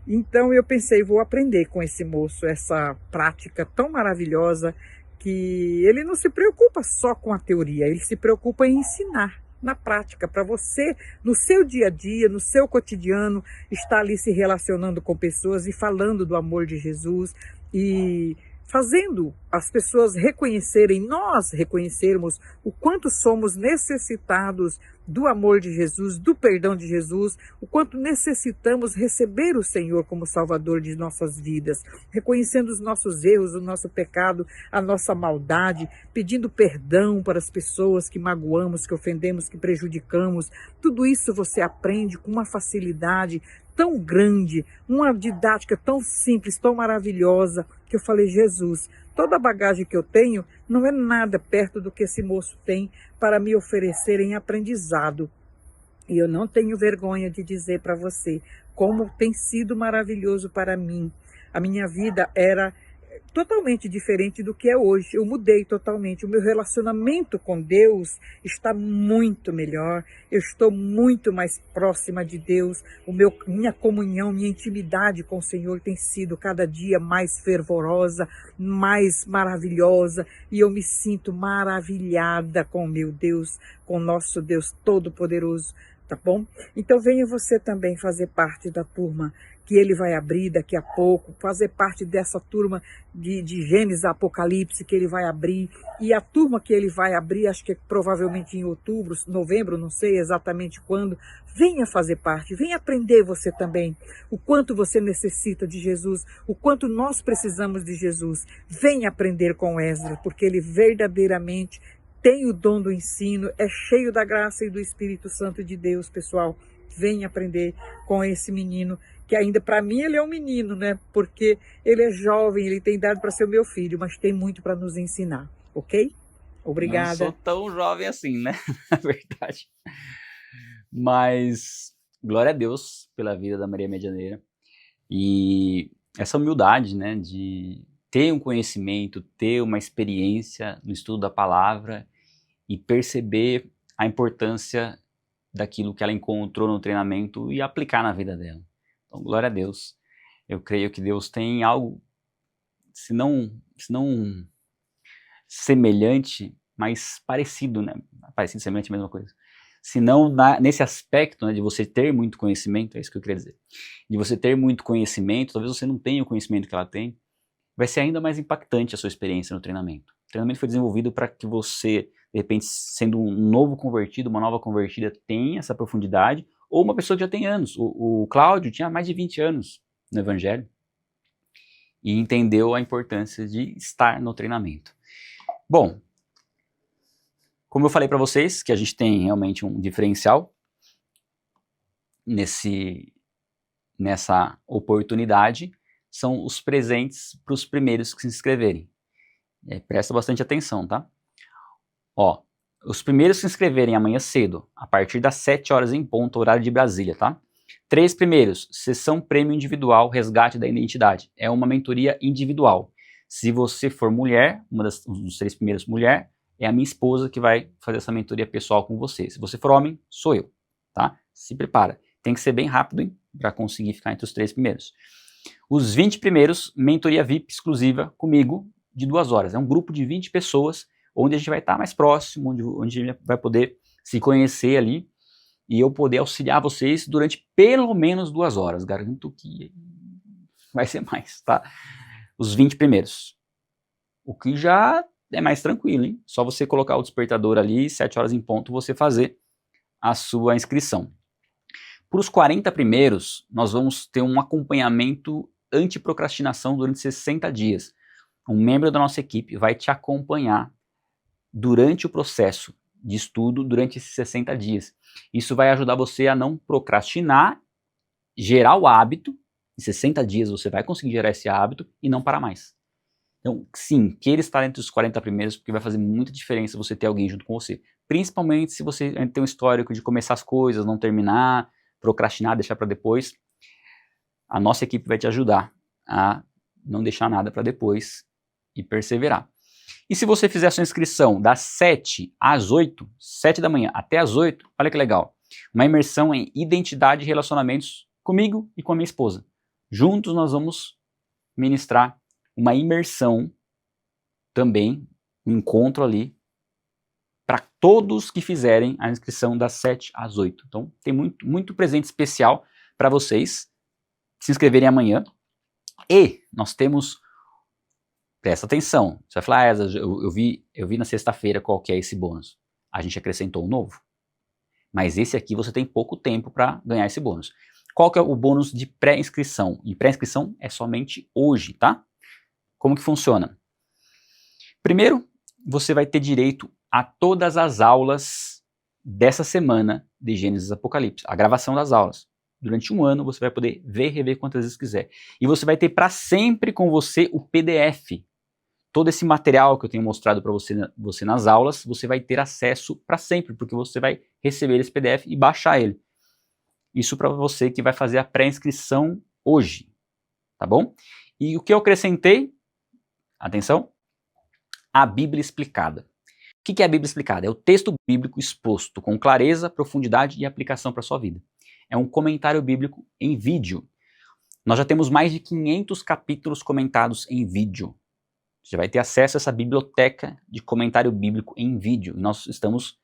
Então eu pensei, vou aprender com esse moço essa prática tão maravilhosa, que ele não se preocupa só com a teoria, ele se preocupa em ensinar na prática, para você, no seu dia a dia, no seu cotidiano, estar ali se relacionando com pessoas e falando do amor de Jesus e fazendo as pessoas nós reconhecermos o quanto somos necessitados do amor de Jesus, do perdão de Jesus, o quanto necessitamos receber o Senhor como Salvador de nossas vidas, reconhecendo os nossos erros, o nosso pecado, a nossa maldade, pedindo perdão para as pessoas que magoamos, que ofendemos, que prejudicamos. Tudo isso você aprende com uma facilidade tão grande, uma didática tão simples, tão maravilhosa, que eu falei, Jesus, toda a bagagem que eu tenho não é nada perto do que esse moço tem para me oferecer em aprendizado. E eu não tenho vergonha de dizer para você como tem sido maravilhoso para mim. A minha vida era totalmente diferente do que é hoje. Eu mudei totalmente. O meu relacionamento com Deus está muito melhor. Eu estou muito mais próxima de Deus. Minha comunhão, minha intimidade com o Senhor tem sido cada dia mais fervorosa, mais maravilhosa. E eu me sinto maravilhada com o meu Deus, com o nosso Deus Todo-Poderoso. Tá bom? Então venha você também fazer parte da turma que ele vai abrir daqui a pouco, fazer parte dessa turma de Gênesis a Apocalipse que ele vai abrir, e a turma que ele vai abrir, acho que é provavelmente em outubro, novembro, não sei exatamente quando. Venha fazer parte, venha aprender você também o quanto você necessita de Jesus, o quanto nós precisamos de Jesus. Venha aprender com Esdras, porque ele verdadeiramente tem o dom do ensino, é cheio da graça e do Espírito Santo de Deus, pessoal. Venha aprender com esse menino, que ainda para mim ele é um menino, né? Porque ele é jovem, ele tem idade para ser o meu filho, mas tem muito para nos ensinar, ok? Obrigada. Não sou tão jovem assim, né? Na verdade. Mas glória a Deus pela vida da Maria Medianeira. E essa humildade, né? De ter um conhecimento, ter uma experiência no estudo da palavra e perceber a importância daquilo que ela encontrou no treinamento e aplicar na vida dela. Então, glória a Deus. Eu creio que Deus tem algo, se não semelhante, mas parecido, né? Parecido, semelhante, a mesma coisa. Se não nesse aspecto, né, de você ter muito conhecimento, é isso que eu queria dizer. De você ter muito conhecimento, talvez você não tenha o conhecimento que ela tem, vai ser ainda mais impactante a sua experiência no treinamento. O treinamento foi desenvolvido para que você, de repente, sendo um novo convertido, uma nova convertida, tenha essa profundidade, ou uma pessoa que já tem anos. O Cláudio tinha mais de 20 anos no Evangelho e entendeu a importância de estar no treinamento. Bom, como eu falei para vocês, que a gente tem realmente um diferencial nessa oportunidade, são os presentes para os primeiros que se inscreverem. Presta bastante atenção, tá? Ó, os primeiros que se inscreverem amanhã cedo, a partir das 7 horas em ponto, horário de Brasília, tá? 3 primeiros, sessão prêmio individual, resgate da identidade. É uma mentoria individual. Se você for mulher, um dos 3 primeiros mulher, é a minha esposa que vai fazer essa mentoria pessoal com você. Se você for homem, sou eu, tá? Se prepara. Tem que ser bem rápido para conseguir ficar entre os 3 primeiros. Os 20 primeiros, mentoria VIP exclusiva comigo, de 2 horas. É um grupo de 20 pessoas, onde a gente vai estar mais próximo, onde a gente vai poder se conhecer ali, e eu poder auxiliar vocês durante pelo menos 2 horas. Garanto que vai ser mais, tá? Os 20 primeiros. O que já é mais tranquilo, hein? Só você colocar o despertador ali, 7 horas em ponto, você fazer a sua inscrição. Para os 40 primeiros, nós vamos ter um acompanhamento anti-procrastinação durante 60 dias. Um membro da nossa equipe vai te acompanhar durante o processo de estudo, durante esses 60 dias. Isso vai ajudar você a não procrastinar, gerar o hábito. Em 60 dias você vai conseguir gerar esse hábito e não parar mais. Então, sim, queira estar entre os 40 primeiros, porque vai fazer muita diferença você ter alguém junto com você. Principalmente se você tem um histórico de começar as coisas, não terminar, procrastinar, deixar para depois. A nossa equipe vai te ajudar a não deixar nada para depois e perseverar. E se você fizer a sua inscrição das 7 às 8, 7 da manhã até às 8, olha que legal. Uma imersão em identidade e relacionamentos comigo e com a minha esposa. Juntos nós vamos ministrar uma imersão também, um encontro ali, para todos que fizerem a inscrição das 7 às 8. Então tem muito presente especial para vocês se inscreverem amanhã. E nós temos, presta atenção, você vai falar, eu vi na sexta-feira qual que é esse bônus. A gente acrescentou um novo. Mas esse aqui você tem pouco tempo para ganhar esse bônus. Qual que é o bônus de pré-inscrição? E pré-inscrição é somente hoje, tá? Como que funciona? Primeiro, você vai ter direito a todas as aulas dessa semana de Gênesis Apocalipse. A gravação das aulas. Durante um ano você vai poder ver e rever quantas vezes quiser. E você vai ter para sempre com você o PDF. Todo esse material que eu tenho mostrado para você nas aulas, você vai ter acesso para sempre, porque você vai receber esse PDF e baixar ele. Isso para você que vai fazer a pré-inscrição hoje, tá bom? E o que eu acrescentei, atenção, a Bíblia explicada. O que é a Bíblia explicada? É o texto bíblico exposto com clareza, profundidade e aplicação para a sua vida. É um comentário bíblico em vídeo. Nós já temos mais de 500 capítulos comentados em vídeo. Você vai ter acesso a essa biblioteca de comentário bíblico em vídeo. E nós estamos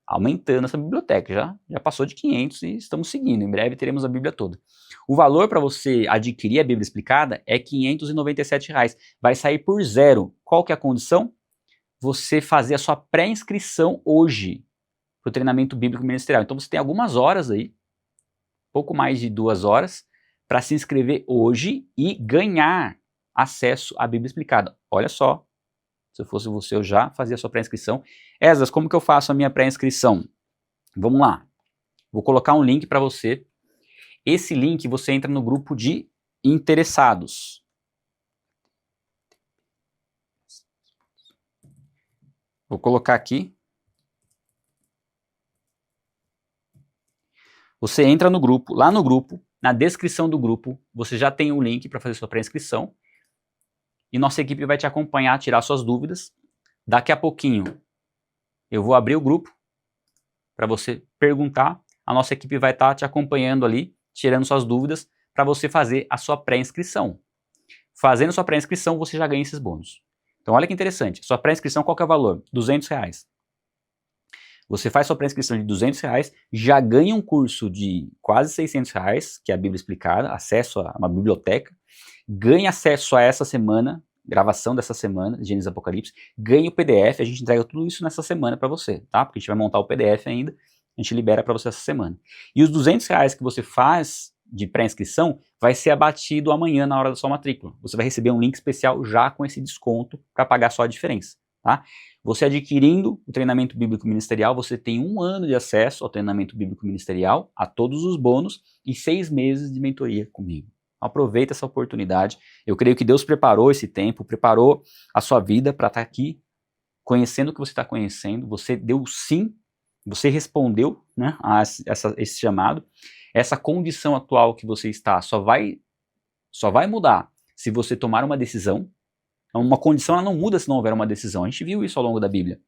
aumentando essa biblioteca. Já passou de 500 e estamos seguindo. Em breve teremos a Bíblia toda. O valor para você adquirir a Bíblia explicada é R$ 597. Vai sair por zero. Qual que é a condição? Você fazer a sua pré-inscrição hoje para o treinamento bíblico ministerial. Então você tem algumas horas aí, pouco mais de 2 horas, para se inscrever hoje e ganhar acesso à Bíblia explicada. Olha só, se eu fosse você, eu já fazia a sua pré-inscrição. Esdras, como que eu faço a minha pré-inscrição? Vamos lá. Vou colocar um link para você. Esse link você entra no grupo de interessados. Vou colocar aqui. Você entra no grupo, lá no grupo, na descrição do grupo, você já tem o link para fazer sua pré-inscrição. E nossa equipe vai te acompanhar, tirar suas dúvidas. Daqui a pouquinho eu vou abrir o grupo para você perguntar. a nossa equipe vai estar te acompanhando ali, tirando suas dúvidas, para você fazer a sua pré-inscrição. Fazendo sua pré-inscrição, você já ganha esses bônus. Então olha que interessante, sua pré-inscrição qual que é o valor? R$200. Você faz sua pré-inscrição de R$200, já ganha um curso de quase R$600, que é a Bíblia Explicada, acesso a uma biblioteca, ganha acesso a essa semana, gravação dessa semana, de Gênesis Apocalipse, ganha o PDF, a gente entrega tudo isso nessa semana para você, tá? Porque a gente vai montar o PDF ainda, a gente libera para você essa semana. E os R$200 que você faz de pré-inscrição vai ser abatido amanhã na hora da sua matrícula. Você vai receber um link especial já com esse desconto para pagar só a diferença, tá? Você adquirindo o treinamento bíblico ministerial, você tem 1 ano de acesso ao treinamento bíblico ministerial, a todos os bônus e 6 meses de mentoria comigo. Aproveita essa oportunidade. Eu creio que Deus preparou esse tempo, preparou a sua vida para estar aqui, conhecendo o que você está conhecendo. Você deu sim, você respondeu, né, a esse chamado. Essa condição atual que você está só vai mudar se você tomar uma decisão. Uma condição ela não muda se não houver uma decisão. A gente viu isso ao longo da Bíblia.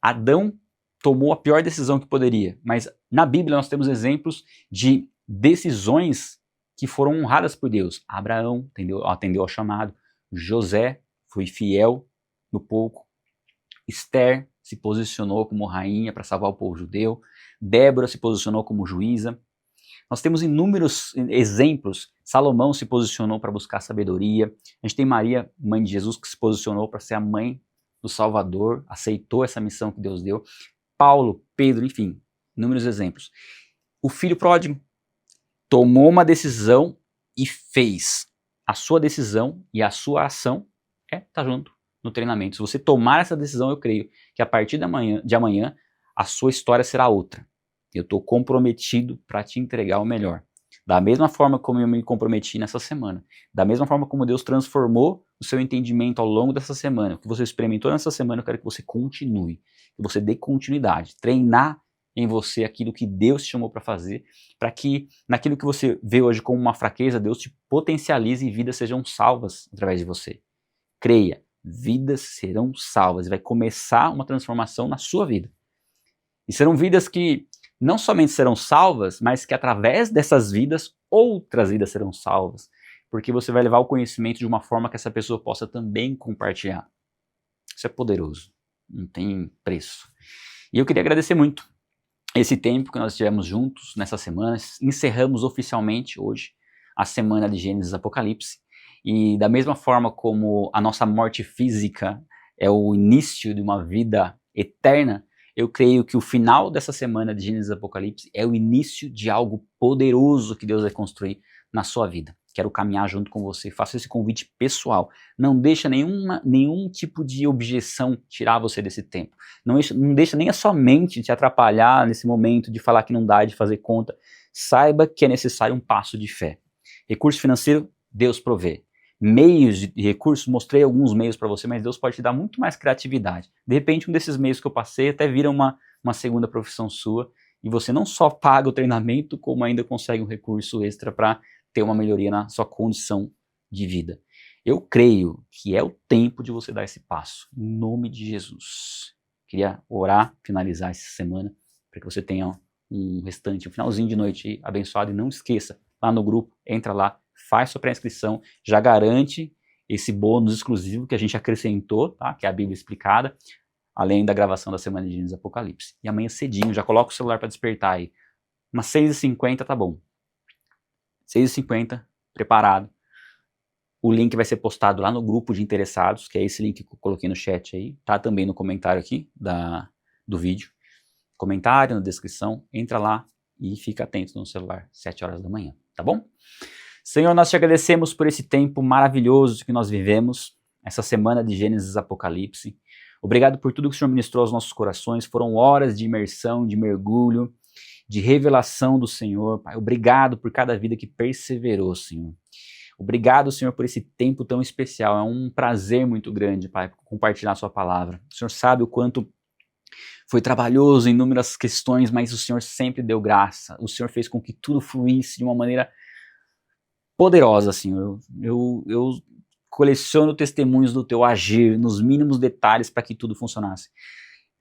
Adão tomou a pior decisão que poderia, mas na Bíblia nós temos exemplos de decisões que foram honradas por Deus. Abraão atendeu ao chamado, José foi fiel no pouco, Esther se posicionou como rainha para salvar o povo judeu, Débora se posicionou como juíza. Nós temos inúmeros exemplos. Salomão se posicionou para buscar sabedoria. A gente tem Maria, mãe de Jesus, que se posicionou para ser a mãe do Salvador, aceitou essa missão que Deus deu. Paulo, Pedro, enfim, inúmeros exemplos. O filho pródigo tomou uma decisão e fez. A sua decisão e a sua ação tá junto no treinamento. Se você tomar essa decisão, eu creio que a partir de amanhã a sua história será outra. Eu estou comprometido para te entregar o melhor. Da mesma forma como eu me comprometi nessa semana, da mesma forma como Deus transformou o seu entendimento ao longo dessa semana, o que você experimentou nessa semana, eu quero que você continue, que você dê continuidade, treinar em você aquilo que Deus te chamou para fazer, para que naquilo que você vê hoje como uma fraqueza, Deus te potencialize e vidas sejam salvas através de você. Creia, vidas serão salvas e vai começar uma transformação na sua vida. E serão vidas que não somente serão salvas, mas que através dessas vidas, outras vidas serão salvas. Porque você vai levar o conhecimento de uma forma que essa pessoa possa também compartilhar. Isso é poderoso, não tem preço. E eu queria agradecer muito esse tempo que nós tivemos juntos nessa semana. Encerramos oficialmente hoje a semana de Gênesis Apocalipse. E da mesma forma como a nossa morte física é o início de uma vida eterna, eu creio que o final dessa semana de Gênesis Apocalipse é o início de algo poderoso que Deus vai construir na sua vida. Quero caminhar junto com você, faço esse convite pessoal. Não deixa nenhum tipo de objeção tirar você desse tempo. Não deixa nem a sua mente te atrapalhar nesse momento de falar que não dá, de fazer conta. Saiba que é necessário um passo de fé. Recurso financeiro, Deus provê. Meios de recursos, mostrei alguns meios para você, mas Deus pode te dar muito mais criatividade. De repente, um desses meios que eu passei até vira uma segunda profissão sua, e você não só paga o treinamento, como ainda consegue um recurso extra para ter uma melhoria na sua condição de vida. Eu creio que é o tempo de você dar esse passo, em nome de Jesus. Queria orar, finalizar essa semana, para que você tenha um finalzinho de noite abençoado, e não esqueça, lá no grupo, entra lá, faz sua pré-inscrição, já garante esse bônus exclusivo que a gente acrescentou, tá? Que é a Bíblia Explicada, além da gravação da semana de Gênesis Apocalipse. E amanhã cedinho, já coloca o celular para despertar aí. Umas 6h50 tá bom. 6h50, preparado. O link vai ser postado lá no grupo de interessados, que é esse link que eu coloquei no chat aí, tá também no comentário aqui do vídeo. Comentário, na descrição, entra lá e fica atento no celular, 7 horas da manhã, tá bom? Senhor, nós te agradecemos por esse tempo maravilhoso que nós vivemos, essa semana de Gênesis Apocalipse. Obrigado por tudo que o Senhor ministrou aos nossos corações. Foram horas de imersão, de mergulho, de revelação do Senhor. Pai, obrigado por cada vida que perseverou, Senhor. Obrigado, Senhor, por esse tempo tão especial. É um prazer muito grande, Pai, compartilhar a sua palavra. O Senhor sabe o quanto foi trabalhoso em inúmeras questões, mas o Senhor sempre deu graça. O Senhor fez com que tudo fluísse de uma maneira poderosa, Senhor. Eu coleciono testemunhos do teu agir, nos mínimos detalhes, para que tudo funcionasse.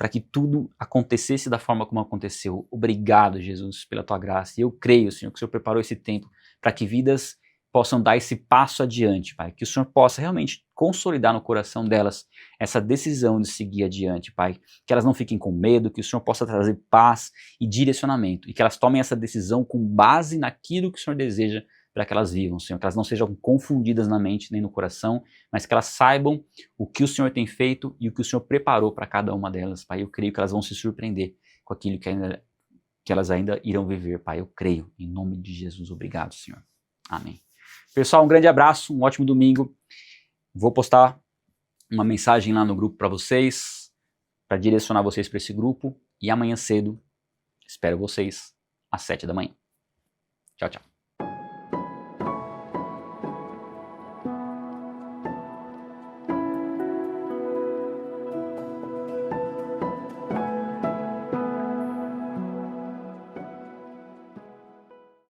para que tudo acontecesse da forma como aconteceu. Obrigado, Jesus, pela tua graça. E eu creio, Senhor, que o Senhor preparou esse tempo para que vidas possam dar esse passo adiante, Pai. Que o Senhor possa realmente consolidar no coração delas essa decisão de seguir adiante, Pai. Que elas não fiquem com medo, que o Senhor possa trazer paz e direcionamento. E que elas tomem essa decisão com base naquilo que o Senhor deseja para que elas vivam, Senhor. Que elas não sejam confundidas na mente nem no coração, mas que elas saibam o que o Senhor tem feito e o que o Senhor preparou para cada uma delas, Pai. Eu creio que elas vão se surpreender com aquilo que elas ainda irão viver, Pai. Eu creio. Em nome de Jesus. Obrigado, Senhor. Amém. Pessoal, um grande abraço, um ótimo domingo. Vou postar uma mensagem lá no grupo para vocês, para direcionar vocês para esse grupo. E amanhã cedo, espero vocês às 7 da manhã. Tchau, tchau.